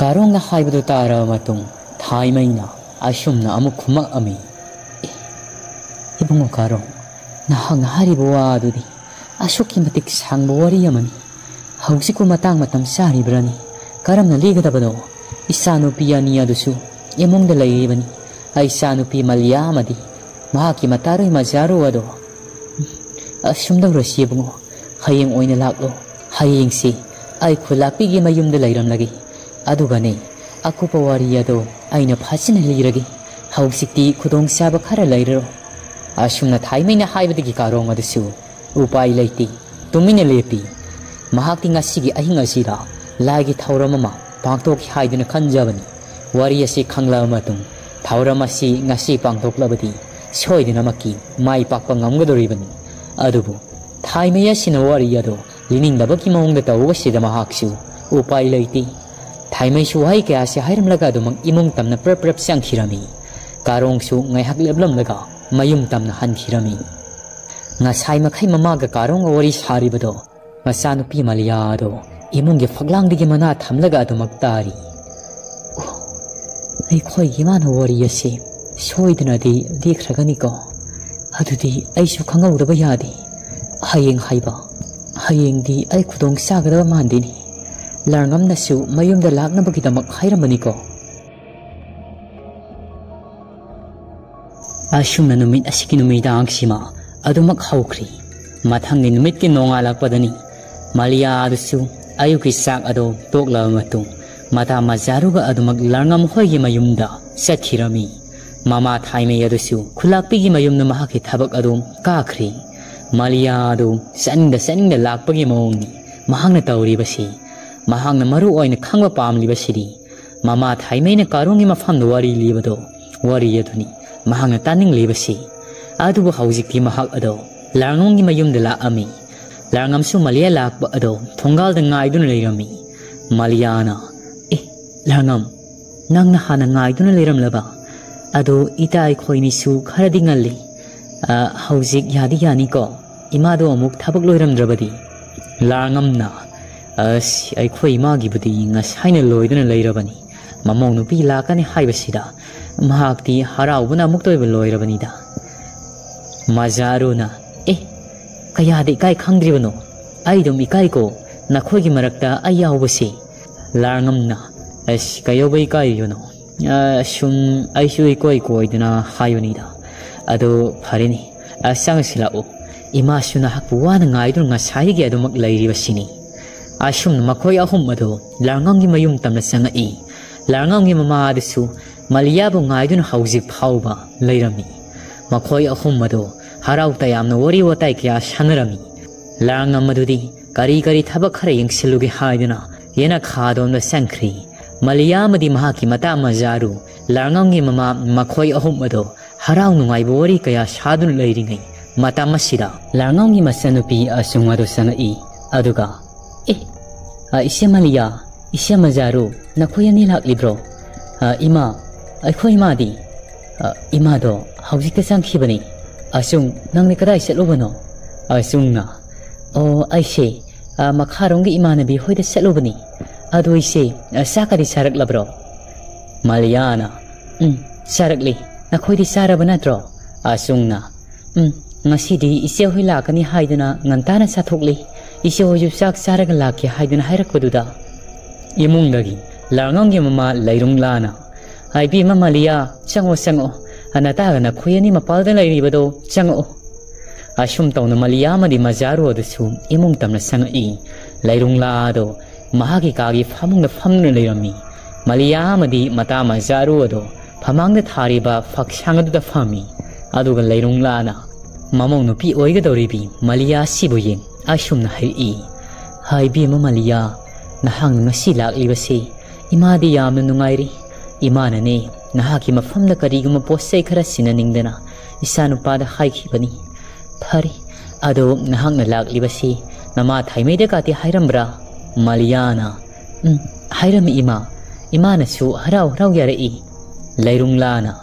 Karong na haibadu tara matung thaimai na asumna amuk khumak ami. Ibungo karong nahang haribo wa adudi asukki matik sangbo wari amani. Hausiku matang matam sari brani karamna ligadabado isanupi ani adusu imungda lairibani aisanupi Malia amadi mahaki mataroi majaru ado asumdang rasi ibungo hayeng oina laklo hayeng si ai khulakpigi mayumda lairamlagi adugane akupa wari ado aina phasina liragi hausikti khudong saba khara lairaro asumna thaimina haibadigi karong adusu upai laiti tumina lepi mahakti ngasigi ahing asira lagi thauram ama pangtok haiduna khanjabani wari asi khangla matung thauram asi ngasi pangtoklabadi soidina maki mai pakpa ngamgadoribani adubu thaimaya sina wari ado liningdabaki maungda tawbasida mahaksu upai laiti thaimai su hai kya se hairamlaga dumang imung tamna prap sangkhirami karongsu ngaihak leblamlaga mayum tamna hankhirami ngasai makhai mamaga karong wari saribado masanupi Malia ado imungge faglangdigi mana thamlaga adumak tari aikhoi gimana wari ase soidnadi likragani ko adudi aisu khangawdaba yadi hayeng haiba hayengdi ai khudong sagadaba mandini larngamnasu mayumda laknabagidamak hairamani ko asumna numit asiki numidang sima adumak haukhri mathangni numitki nongalakpadani Malia adusu ayuki sak ado tokla matung mata majaruga adumak larngam hoigi mayumda sathirami mama thaime adusu khulakpigi mayumna mahaki thabak adum kakhri Malia adu saningda lakpagi maungni mahangna tawribasi mahangna maru oina khangba pamlibasidi mama thaime na karungi mafamda wari libado wari aduni mahangna taning libasi adubu haujikti mahak ado larngongi mayumda la ami larngamsu Malia lakba ado thongalda ngaiduna leirami Maliana larngam nangna hana ngaiduna leiramlaba ado itai khoini su kharadi ngalli haujik yadi yani ko imado amuk thabak loiramdrabadi larngamna ai khoi magi budi ngasaina loiduna leirabani mamong nupi lakani haibasida mahakti haraubuna muktoiba loirabanida majaruna kayadi kai khangdribano aidum ikai ko nakhogi marakta ayawbasi larngamna kayobai kai yono sum aisu ikoi koidna hayunida ado pharini asangsila o imasuna hakpuwana ngaidun ngasai gi adumak lairibasini asum makhoi ahum ado larngamgi mayum tamna sangai larngamgi mama adusu Malia bu ngaidun haujik phauba leirami makhoi ahum ado harau tayamna wari watai kya sanarami larngam madudi kari thabak khara yengsilugi haiduna yena khadon sangkhri Malia madi mahaki mata majaru larngamgi mama makhoi ahum ado harau nungai wari kaya sadun leiringai mata masida larngamgi masanupi asungado sangai aduga ise Malia ise majaru nakhoyani laklibro ima aikhoi madi ima do haujikta sangkhibani asung nangni kadai setlubano asungna aise makharongi imanabi hoida setlubani adu ise sakadi sarak labro Maliana sarakli nakhoidi sarabana tro asungna ngasidi ise hoi lakani haiduna ngantana sathokli ise hoju sak saraga lakya haiduna hairakpaduda imungdagi larngamgi mama lairunglana aibi Malia chango anataga na khuyani mapalda lairibado chango asum tawna Malia madi majaru adusu imung tamna sangai lairungla ado mahagi kagi famungna famna leirami Malia madi mata majaru ado famangda thariba faksangadu da fami aduga lairungla na mamong nupi oigadoribi Malia sibuyen asumna haibi Malia nahang ngasi laklibase imadi yamna nungairi imana ne nahaki mafamda kariguma posai khara sinaningdana isanupada haikhibani phari ado nahangna laklibasi nama thaimeda kati hairambra Maliana hairami imana su harau yarei lairunglana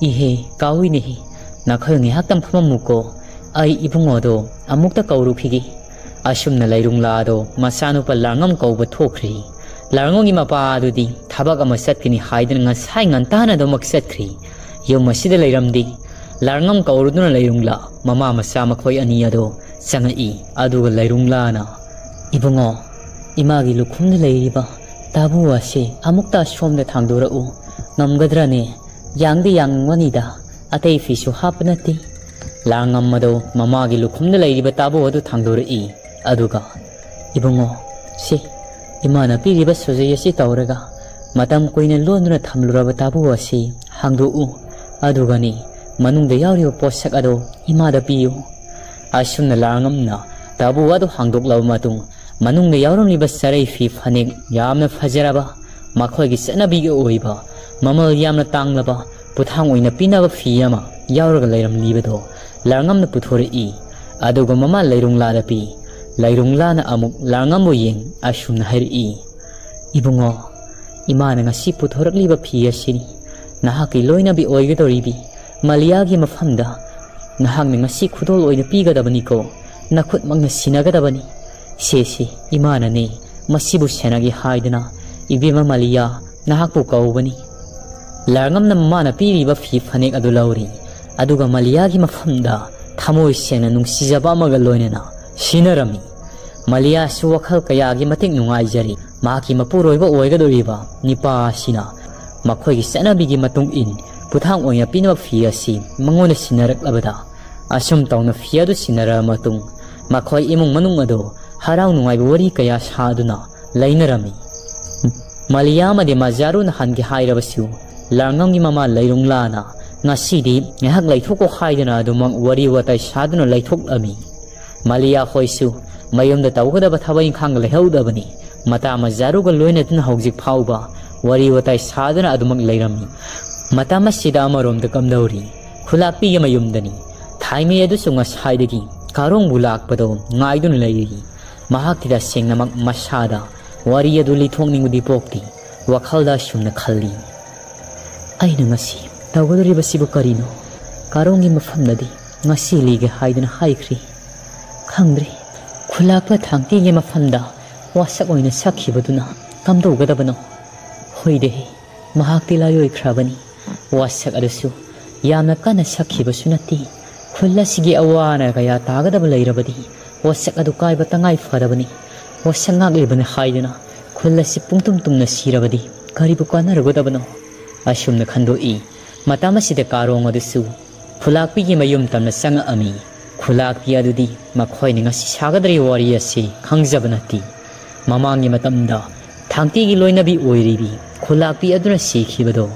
ihe kawini hi nakhoyongi haktam phamamuko ai ibungodo amukta kawrukhigi asumna lairungla do masanu pa langam kawba thokri ꯂꯥꯔꯉꯝꯒꯤ ꯃꯄꯥ ꯑꯗꯨꯗꯤ ꯊꯕꯛ ꯑꯃ ꯆꯠꯀꯅꯤ ꯍꯥꯏꯗꯨꯅ ꯉꯁꯥꯏ ꯉꯟꯇꯥꯅꯗꯃꯛ ꯆꯠꯈ꯭ꯔꯤ꯫ ꯌꯨꯝ ꯑꯁꯤꯗ ꯂꯩꯔꯝꯗꯦ꯫ ꯂꯥꯔꯉꯝ ꯀꯧꯔꯨꯗꯨꯅ ꯂꯩꯔꯨꯡꯂꯥ ꯃꯃꯥ ꯃꯆꯥ ꯃꯈꯣꯏ ꯑꯅꯤ ꯑꯗꯣ ꯆꯪꯉꯛꯏ꯫ ꯑꯗꯨꯒ ꯂꯩꯔꯨꯡꯂꯥꯅ "ꯏꯕꯨꯡꯉꯣ, ꯏꯃꯥꯒꯤ ꯂꯨꯈꯨꯝꯗ ꯂꯩꯔꯤꯕ ꯇꯥꯕꯨ ꯑꯁꯤ ꯑꯃꯨꯛꯇ ꯁꯣꯝꯗ ꯊꯥꯡꯗꯣꯔꯛꯎ꯫ ꯉꯝꯒꯗ꯭ꯔꯅꯦ? ꯌꯥꯡꯗꯤ ꯌꯥꯡꯒꯅꯤꯗ, ꯑꯇꯩ ꯐꯤꯁꯨ ꯍꯥꯞꯄ ꯅꯠꯇꯦ." ꯂꯥꯔꯉꯝ ꯑꯗꯣ ꯃꯃꯥꯒꯤ ꯂꯨꯈꯨꯝꯗ ꯂꯩꯔꯤꯕ ꯇꯥꯕꯨ ꯑꯗꯨ ꯊꯥꯡꯗꯣꯔꯛꯏ꯫ ꯑꯗꯨꯒ "ꯏꯕꯨꯡꯉꯣ, ꯁꯤ ꯏꯃꯥꯅ ꯄꯤꯔꯤꯕ ꯁꯨꯖꯩ ꯑꯁꯤ ꯇꯧꯔꯒ ꯃꯇꯝ ꯀꯨꯏꯅ ꯂꯣꯟꯗꯨꯅ ꯊꯝꯂꯨꯔꯕ ꯇꯥꯕꯨ ꯑꯁꯤ ꯍꯥꯡꯗꯣꯛꯎ꯫ ꯑꯗꯨꯒꯅꯤ ꯃꯅꯨꯡꯗ ꯌꯥꯎꯔꯤꯕ ꯄꯣꯠꯁꯛ ꯑꯗꯣ ꯏꯃꯥꯗ ꯄꯤꯌꯨ." ꯑꯁꯨꯝꯅ ꯂꯥꯔꯉꯝꯅ ꯇꯥꯕꯨ ꯑꯗꯨ ꯍꯥꯡꯗꯣꯛꯂꯕ ꯃꯇꯨꯡ ꯃꯅꯨꯡꯗ ꯌꯥꯎꯔꯝꯂꯤꯕ ꯆꯔꯩ ꯐꯤ ꯐꯅꯦꯛ ꯌꯥꯝꯅ ꯐꯖꯔꯕ ꯃꯈꯣꯏꯒꯤ ꯆꯠꯅꯕꯤꯒꯤ ꯑꯣꯏꯕ ꯃꯃꯜ ꯌꯥꯝꯅ ꯇꯥꯡꯂꯕ ꯄꯨꯊꯥꯡ ꯑꯣꯏꯅ ꯄꯤꯅꯕ ꯐꯤ ꯑꯃ ꯌꯥꯎꯔꯒ ꯂꯩꯔꯝꯂꯤꯕꯗꯣ ꯂꯥꯔꯉꯝꯅ ꯄꯨꯊꯣꯔꯛꯏ꯫ ꯑꯗꯨꯒ ꯃꯃꯥ ꯂꯩꯔꯨꯡꯂꯥꯗ ꯄꯤ꯫ ꯂꯩꯔꯨꯡꯂꯥꯅ ꯑꯃꯨꯛ ꯂꯥꯔꯉꯝꯕꯨ ꯌꯦꯡ ꯑꯁꯨꯝꯅ ꯍꯥꯏꯔꯛꯏ, "ꯏꯕꯨꯡꯉꯣ, ꯏꯃꯥꯅ ꯉꯁꯤ ꯄꯨꯊꯣꯔꯛꯂꯤꯕ ꯐꯤ ꯑꯁꯤꯅꯤ ꯅꯍꯥꯛꯀꯤ ꯂꯣꯏꯅꯕꯤ ꯑꯣꯏꯒꯗꯧꯔꯤꯕꯤ ꯃꯂꯤꯌꯥꯒꯤ ꯃꯐꯝꯗ ꯅꯍꯥꯛꯅ ꯉꯁꯤ ꯈꯨꯗꯣꯜ ꯑꯣꯏꯅ ꯄꯤꯒꯗꯕꯅꯤꯀꯣ꯫ ꯅꯈꯨꯠꯃꯛꯅ ꯁꯤꯟꯅꯒꯗꯕꯅꯤ꯫ ꯁꯦ ꯏꯃꯥꯅꯅꯦ ꯃꯁꯤꯕꯨ ꯁꯦꯟꯅꯒꯦ ꯍꯥꯏꯗꯅ ꯏꯕꯦꯝꯃ ꯃꯂꯤꯌꯥ ꯅꯍꯥꯛꯄꯨ ꯀꯧꯕꯅꯤ." ꯂꯥꯔꯉꯝꯅ ꯃꯃꯥꯅ ꯄꯤꯔꯤꯕ ꯐꯤ ꯐꯅꯦꯛ ꯑꯗꯨ ꯂꯧꯔꯤ꯫ ꯑꯗꯨꯒ ꯃꯂꯤꯌꯥꯒꯤ ꯃꯐꯝꯗ ꯊꯃꯣꯏ ꯁꯦꯡꯅ ꯅꯨꯡꯁꯤꯖꯕ ꯑꯃꯒ ꯂꯣꯏꯅꯅ ꯁꯤꯟꯅꯔꯝꯃꯤ꯫ ꯃꯂꯤꯌꯥꯁꯨ ꯋꯥꯈꯜ ꯀꯌꯥꯒꯤ ꯃꯇꯤꯛ ꯅꯨꯡꯉꯥꯏꯖꯔꯤ꯫ ꯃꯍꯥꯛꯀꯤ ꯃꯄꯨꯔꯣꯏꯕ ꯑꯣꯏꯒꯗꯧꯔꯤꯕ ꯅꯤꯄꯥ ꯑꯁꯤꯅ ꯃꯈꯣꯏꯒꯤ ꯆꯠꯅꯕꯤꯒꯤ ꯃꯇꯨꯡ ꯏꯟ ꯈꯨꯊꯥꯡ ꯑꯣꯏꯅ ꯄꯤꯅꯕ ꯐꯤ ꯑꯁꯤ ꯃꯉꯣꯟꯗ ꯁꯤꯟꯅꯔꯛꯂꯕꯗ ꯑꯁꯨꯝ ꯇꯧꯅ ꯐꯤ ꯑꯗꯨ ꯁꯤꯟꯅꯔꯕ ꯃꯇꯨꯡ ꯃꯈꯣꯏ ꯏꯃꯨꯡ ꯃꯅꯨꯡ ꯑꯗꯨ ꯍꯔꯥꯎ ꯅꯨꯡꯉꯥꯏꯕ ꯋꯥꯔꯤ ꯀꯌꯥ ꯁꯥꯗꯨꯅ ꯂꯩꯅꯔꯝꯃꯤ꯫ ꯃꯂꯤꯌꯥ ꯑꯃꯗꯤ ꯃꯖꯥꯔꯨꯅ ꯍꯟꯒꯦ ꯍꯥꯏꯔꯕꯁꯨ ꯂꯥꯔꯉꯝꯒꯤ ꯃꯃꯥ ꯂꯩꯔꯨꯡꯂꯥꯅ ꯉꯁꯤꯗꯤ ꯉꯥꯏꯍꯥꯛ ꯂꯩꯊꯣꯛꯀꯣ ꯍꯥꯏꯗꯨꯅ ꯑꯗꯨꯃꯛ ꯋꯥꯔꯤ ꯋꯥꯇꯥꯏ ꯁꯥꯗꯨꯅ ꯂꯩꯊꯣꯛꯂꯝꯃꯤ꯫ ꯃꯂꯤꯌꯥ ꯍꯣꯏꯁꯨ ꯃꯌꯨꯝꯗ ꯇꯧꯒꯗꯕ ꯊꯕꯛ ꯏꯪꯈꯥꯡ ꯂꯩꯍꯧꯗꯕꯅꯤ꯫ ꯃꯇꯥ ꯃꯖꯥꯔꯨꯒ ꯂꯣꯏꯅꯗꯨꯅ ꯍꯧꯖꯤꯛ ꯐꯥꯎꯕ ꯋꯥꯔꯤ ꯋꯥꯇꯥꯏ ꯁꯥꯗꯨꯅ ꯑꯗꯨꯃꯛ ꯂꯩꯔꯝꯃꯤ꯫ ꯃꯇꯝ ꯑꯁꯤꯗ ꯑꯃꯔꯣꯝꯗ ꯀꯝꯗꯧꯔꯤ ꯈꯨꯂꯥꯛꯄꯤꯒꯤ ꯃꯌꯨꯝꯗꯅꯤ꯫ ꯊꯥꯏꯃꯩ ꯑꯗꯨꯁꯨ ꯉꯁꯥꯏꯗꯒꯤ ꯀꯥꯔꯣꯡꯕꯨ ꯂꯥꯛꯄꯗꯣ ꯉꯥꯏꯗꯨꯅ ꯂꯩꯔꯤ꯫ ꯃꯍꯥꯛꯇꯤ ꯇꯁꯦꯡꯅꯃꯛ ꯃꯁꯥꯗ ꯋꯥꯔꯤ ꯑꯗꯨ ꯂꯤꯊꯣꯛꯅꯤꯡꯕꯗꯤ ꯄꯣꯛꯇꯦ꯫ ꯋꯥꯈꯜꯗ ꯑꯁꯨꯝꯅ ꯈꯜꯂꯤ, "ꯑꯩꯅ ꯉꯁꯤ ꯇꯧꯒꯗꯧꯔꯤꯕꯁꯤꯕꯨ ꯀꯔꯤꯅꯣ? ꯀꯥꯔꯣꯡꯒꯤ ꯃꯐꯝꯗꯗꯤ ꯉꯁꯤ ꯂꯤꯒꯦ ꯍꯥꯏꯗꯨꯅ ꯍꯥꯏꯈ꯭ꯔꯤ꯫ ꯈꯪꯗ꯭ꯔꯤ ꯈꯨꯂꯥꯛꯄ ꯊꯥꯡꯇꯤꯒꯤ ꯃꯐꯝꯗ ꯋꯥꯁꯛ ꯑꯣꯏꯅ ꯁꯛꯈꯤꯕꯗꯨꯅ ꯀꯝꯗꯧꯒꯗꯕꯅꯣ? ꯍꯣꯏꯗꯦꯍꯦ, ꯃꯍꯥꯛꯇꯤ ꯂꯥꯏꯑꯣꯏꯈ꯭ꯔꯕꯅꯤ꯫ ꯋꯥꯁꯛ ꯑꯗꯨꯁꯨ ꯌꯥꯝꯅ ꯀꯟꯅ ꯁꯛꯈꯤꯕꯁꯨ ꯅꯠꯇꯦ꯫ ꯈꯨꯜ ꯑꯁꯤꯒꯤ ꯑꯋꯥ ꯑꯅꯥ ꯀꯌꯥ ꯇꯥꯒꯗꯕ ꯂꯩꯔꯕꯗꯤ ꯋꯥꯁꯛ ꯑꯗꯨ ꯀꯥꯏꯕ ꯇꯉꯥꯏ ꯐꯗꯕꯅꯤ꯫ ꯋꯥꯁꯛ ꯉꯥꯛꯂꯤꯕꯅꯤ ꯍꯥꯏꯗꯨꯅ ꯈꯨꯜ ꯑꯁꯤ ꯄꯨꯡꯇꯨꯝ ꯇꯨꯝꯅ ꯁꯤꯔꯕꯗꯤ ꯀꯔꯤꯕꯨ ꯀꯥꯟꯅꯔꯨꯒꯗꯕꯅꯣ?" ꯑꯁꯨꯝꯅ ꯈꯟꯗꯣꯛꯏ꯫ ꯃꯇꯝ ꯑꯁꯤꯗ ꯀꯥꯔꯣꯡ ꯑꯗꯨꯁꯨ ꯈꯨꯂꯥꯛꯄꯤꯒꯤ ꯃꯌꯨꯝ ꯇꯝꯅ ꯆꯪꯉꯛꯑꯝꯃꯤ꯫ ꯈꯨꯂꯥꯛꯄꯤ ꯑꯗꯨꯗꯤ ꯃꯈꯣꯏꯅ ꯉꯁꯤ ꯁꯥꯒꯗꯧꯔꯤꯕ ꯋꯥꯔꯤ ꯑꯁꯤ ꯈꯪꯖꯕ ꯅꯠꯇꯦ꯫ ꯃꯃꯥꯡꯒꯤ ꯃꯇꯝꯗ ꯊꯥꯡꯇꯤꯒꯤ ꯂꯣꯏꯅꯕꯤ ꯑꯣꯏꯔꯤꯕꯤ ꯈꯨꯂꯥꯛꯄꯤ ꯑꯗꯨꯅ ꯁꯤꯈꯤꯕꯗꯣ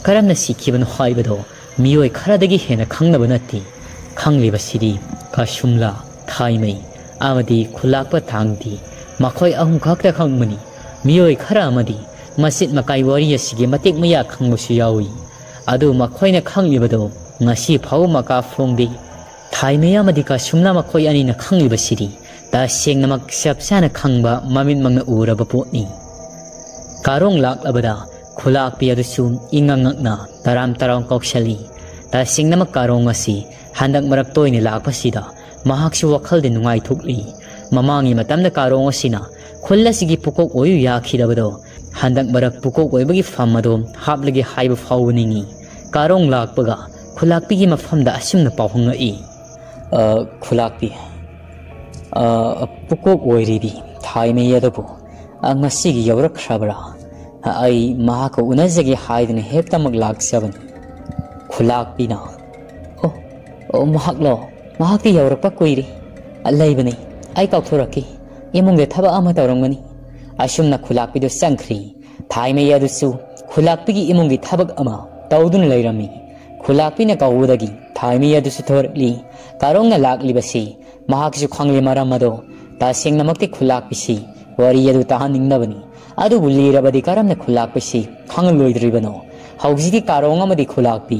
ꯀꯔꯝꯅ ꯁꯤꯈꯤꯕꯅꯣ ꯍꯥꯏꯕꯗꯣ ꯃꯤꯑꯣꯏ ꯈꯔꯗꯒꯤ ꯍꯦꯟꯅ ꯈꯪꯅꯕ ꯅꯠꯇꯦ꯫ ꯈꯪꯂꯤꯕꯁꯤꯗꯤ ꯀꯁꯨꯝꯂꯥ, ꯊꯥꯏꯃꯩ ꯑꯃꯗꯤ ꯈꯨꯂꯥꯛꯄ ꯊꯥꯡꯇꯤ ꯃꯈꯣꯏ ꯑꯍꯨꯝ ꯈꯛꯇ ꯈꯪꯕꯅꯤ꯫ ꯃꯤꯑꯣꯏ ꯈꯔ ꯑꯃꯗꯤ ꯃꯆꯤꯠ ꯃꯀꯥꯏ ꯋꯥꯔꯤ ꯑꯁꯤꯒꯤ ꯃꯇꯦꯛ ꯃꯌꯥ ꯈꯪꯕꯁꯨ ꯌꯥꯎꯏ꯫ ꯑꯗꯨ ꯃꯈꯣꯏꯅ ꯈꯪꯂꯤꯕꯗꯣ ꯉꯁꯤ ꯐꯥꯎꯕ ꯃꯀꯥ ꯐꯣꯡꯗꯦ꯫ ꯊꯥꯏꯃꯩ ꯑꯃꯗꯤ ꯀꯁꯨꯝꯂꯥ ꯃꯈꯣꯏ ꯑꯅꯤꯅ ꯈꯪꯂꯤꯕꯁꯤꯗꯤ ꯇꯁꯦꯡꯅꯃꯛ ꯆꯞ ꯆꯥꯅ ꯈꯪꯕ ꯃꯃꯤꯠꯃꯛꯅ ꯎꯔꯕ ꯄꯣꯠꯅꯤ꯫ ꯀꯥꯔꯣꯡ ꯂꯥꯛꯂꯕꯗ ꯈꯨꯂꯥꯛꯄꯤ ꯑꯗꯨꯁꯨ ꯏꯉꯛ ꯉꯛꯅ ꯇꯔꯥꯝ ꯇꯔꯥꯝ ꯀꯧꯁꯜꯂꯤ꯫ ꯇꯁꯦꯡꯅꯃꯛ ꯀꯥꯔꯣꯡ ꯑꯁꯤ ꯍꯟꯗꯛ ꯃꯔꯛ ꯇꯣꯏꯅ ꯂꯥꯛꯄꯁꯤꯗ ꯃꯍꯥꯛꯁꯨ ꯋꯥꯈꯜꯗ ꯅꯨꯡꯉꯥꯏꯊꯣꯛꯂꯤ꯫ ꯃꯃꯥꯡꯒꯤ ꯃꯇꯝꯗ ꯀꯥꯔꯣꯡ ꯑꯁꯤꯅ ꯈꯨꯜ ꯑꯁꯤꯒꯤ ꯄꯨꯀꯣꯛ ꯑꯣꯏꯌꯨ ꯌꯥꯈꯤꯗꯕꯗꯣ ꯍꯟꯗꯛ ꯃꯔꯛ ꯄꯨꯀꯣꯛ ꯑꯣꯏꯕꯒꯤ ꯐꯝ ꯑꯗꯣ ꯍꯥꯞꯂꯒꯦ ꯍꯥꯏꯕ ꯐꯥꯎꯕ ꯅꯤꯡꯏ꯫ ꯀꯥꯔꯣꯡ ꯂꯥꯛꯄꯒ ꯈꯨꯂꯥꯛꯄꯤꯒꯤ ꯃꯐꯝꯗ ꯑꯁꯨꯝꯅ ꯄꯥꯎ ꯍꯪꯉꯛꯏ, "ꯈꯨꯂꯥꯛꯄꯤ, ꯄꯨꯀꯣꯛ ꯑꯣꯏꯔꯤꯕꯤ ꯊꯥꯏꯃꯩ ꯑꯗꯨꯕꯨ ꯉꯁꯤꯒꯤ ꯌꯧꯔꯛꯈ꯭ꯔꯕ꯭ꯔꯥ? ꯑꯩ ꯃꯍꯥꯛꯀ ꯎꯅꯖꯒꯦ ꯍꯥꯏꯗꯨꯅ ꯍꯦꯛꯇꯃꯛ ꯂꯥꯛꯆꯕꯅꯤ." ꯈꯨꯂꯥꯛꯄꯤꯅ, "ꯑꯣ ꯃꯍꯥꯛꯂꯣ? ꯃꯍꯥꯛꯇꯤ ꯌꯧꯔꯛꯄ ꯀꯨꯏꯔꯦ꯫ ꯂꯩꯕꯅꯤ, ꯑꯩ ꯀꯥꯎꯊꯣꯔꯛꯈꯤ꯫ ꯏꯃꯨꯡꯗ ꯊꯕꯛ ꯑꯃ ꯇꯧꯔꯝꯒꯅꯤ." ꯑꯁꯨꯝꯅ ꯈꯨꯂꯥꯛꯄꯤꯗꯨ ꯆꯪꯈ꯭ꯔꯤ꯫ ꯊꯥꯏꯃꯩ ꯑꯗꯨꯁꯨ ꯈꯨꯂꯥꯛꯄꯤꯒꯤ ꯏꯃꯨꯡꯒꯤ ꯊꯕꯛ ꯑꯃ ꯇꯧꯗꯨꯅ ꯂꯩꯔꯝꯃꯤ꯫ ꯈꯨꯂꯥꯛꯄꯤꯅ ꯀꯧꯕꯗꯒꯤ ꯊꯥꯏꯃꯩ ꯑꯗꯨꯁꯨ ꯊꯣꯔꯛꯂꯤ꯫ ꯀꯥꯔꯣꯡꯅ ꯂꯥꯛꯂꯤꯕꯁꯤ ꯃꯍꯥꯛꯁꯨ ꯈꯪꯂꯤ꯫ ꯃꯔꯝ ꯑꯗꯣ ꯇꯁꯦꯡꯅꯃꯛꯇꯤ ꯈꯨꯂꯥꯛꯄꯤꯁꯤ ꯋꯥꯔꯤ ꯑꯗꯨ ꯇꯥꯍꯟꯅꯤꯡꯗꯕꯅꯤ꯫ ꯑꯗꯨꯕꯨ ꯂꯤꯔꯕꯗꯤ ꯀꯔꯝꯅ ꯈꯨꯂꯥꯛꯄꯤꯁꯤ ꯈꯪꯂꯣꯏꯗ꯭ꯔꯤꯕꯅꯣ? ꯍꯧꯖꯤꯛꯇꯤ ꯀꯥꯔꯣꯡ ꯑꯃꯗꯤ ꯈꯨꯂꯥꯛꯄꯤ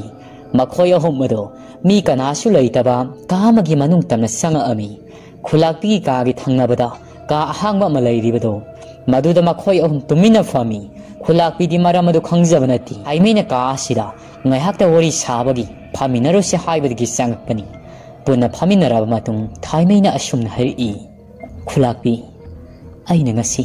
ꯃꯈꯣꯏ ꯑꯍꯨꯝ ꯑꯗꯣ ꯃꯤ ꯀꯅꯥꯁꯨ ꯂꯩꯇꯕ ꯀꯥ ꯑꯃꯒꯤ ꯃꯅꯨꯡ ꯇꯝꯅ ꯆꯪꯉꯛꯑꯝꯃꯤ꯫ ꯈꯨꯂꯥꯛꯄꯤꯒꯤ ꯀꯥꯒꯤ ꯊꯪꯅꯕꯗ ꯀꯥ ꯑꯍꯥꯡꯕ ꯑꯃ ꯂꯩꯔꯤꯕꯗꯣ ꯃꯗꯨꯗ ꯃꯈꯣꯏ ꯑꯍꯨꯝ ꯇꯨꯃꯤꯟꯅ ꯐꯝꯃꯤ꯫ ꯈꯨꯂꯥꯛꯄꯤꯗꯤ ꯃꯔꯝ ꯑꯗꯨ ꯈꯪꯖꯕ ꯅꯠꯇꯦ꯫ ꯊꯥꯏꯃꯩꯅ ꯀꯥ ꯑꯁꯤꯗ ꯉꯥꯏꯍꯥꯛꯇ ꯋꯥꯔꯤ ꯁꯥꯕꯒꯤ ꯐꯝꯃꯤꯟꯅꯔꯨꯁꯦ ꯍꯥꯏꯕꯗꯒꯤ ꯆꯪꯉꯛꯄꯅꯤ꯫ ꯄꯨꯟꯅ ꯐꯝꯃꯤꯟꯅꯔꯕ ꯃꯇꯨꯡ ꯊꯥꯏꯃꯩꯅ ꯑꯁꯨꯝꯅ ꯍꯥꯏꯔꯛꯏ, "ꯈꯨꯂꯥꯛꯄꯤ, ꯑꯩꯅ ꯉꯁꯤ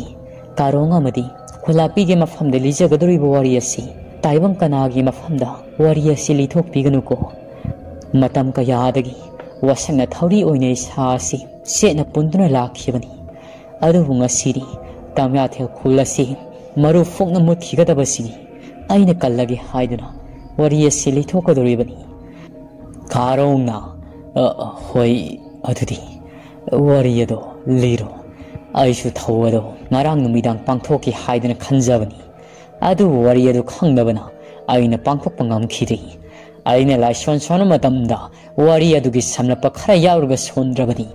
ꯀꯥꯔꯣꯡ ꯑꯃꯗꯤ ꯈꯨꯂꯥꯛꯄꯤꯒꯤ ꯃꯐꯝꯗ ꯂꯤꯖꯒꯗꯧꯔꯤꯕ ꯋꯥꯔꯤ ꯑꯁꯤ ꯇꯥꯏꯕꯪ ꯀꯅꯥꯒꯤ ꯃꯐꯝꯗ ꯋꯥꯔꯤ ꯑꯁꯤ ꯂꯤꯊꯣꯛꯄꯤꯒꯅꯨꯀꯣ ꯃꯇꯝ ꯀꯌꯥꯗꯒꯤ ꯋꯥꯁꯛꯅ ꯊꯧꯔꯤ ꯑꯣꯏꯅ ꯏꯁꯥ ꯑꯁꯤ ꯆꯦꯠꯅ ꯄꯨꯟꯗꯨꯅ ꯂꯥꯛꯈꯤꯕꯅꯤ ꯑꯗꯨꯕꯨ ꯉꯁꯤꯗꯤ ꯇꯝꯌꯥꯊꯦꯜ ꯈꯨꯜ ꯑꯁꯤ ꯃꯔꯨ ꯐꯣꯛꯅ ꯃꯨꯠꯈꯤꯒꯗꯕꯁꯤꯅꯤ ꯑꯩꯅ ꯀꯜꯂꯒꯦ ꯍꯥꯏꯗꯨꯅ ꯋꯥꯔꯤ ꯑꯁꯤ ꯂꯤꯊꯣꯛꯀꯗꯧꯔꯤꯕꯅꯤ ꯈꯥꯔꯣꯡꯅ ꯍꯣꯏ ꯑꯗꯨꯗꯤ ꯋꯥꯔꯤ ꯑꯗꯣ ꯂꯤꯔꯣ ꯑꯩꯁꯨ ꯊꯧ ꯑꯗꯣ ꯉꯔꯥꯡ ꯅꯨꯃꯤꯗꯥꯡ ꯄꯥꯡꯊꯣꯛꯀꯦ ꯍꯥꯏꯗꯨꯅ ꯈꯟꯖꯕꯅꯤ ꯑꯗꯨꯕꯨ ꯋꯥꯔꯤ ꯑꯗꯨ ꯈꯪꯗꯕꯅ ꯑꯩꯅ ꯄꯥꯡꯊꯣꯛꯄ ꯉꯝꯈꯤꯗꯦ ꯑꯩꯅ ꯂꯥꯏꯁꯣꯟ ꯁꯣꯟꯕ ꯃꯇꯝꯗ ꯋꯥꯔꯤ ꯑꯗꯨꯒꯤ ꯁꯝꯂꯞꯄ ꯈꯔ ꯌꯥꯎꯔꯒ ꯁꯣꯟꯗ꯭ꯔꯕꯗꯤ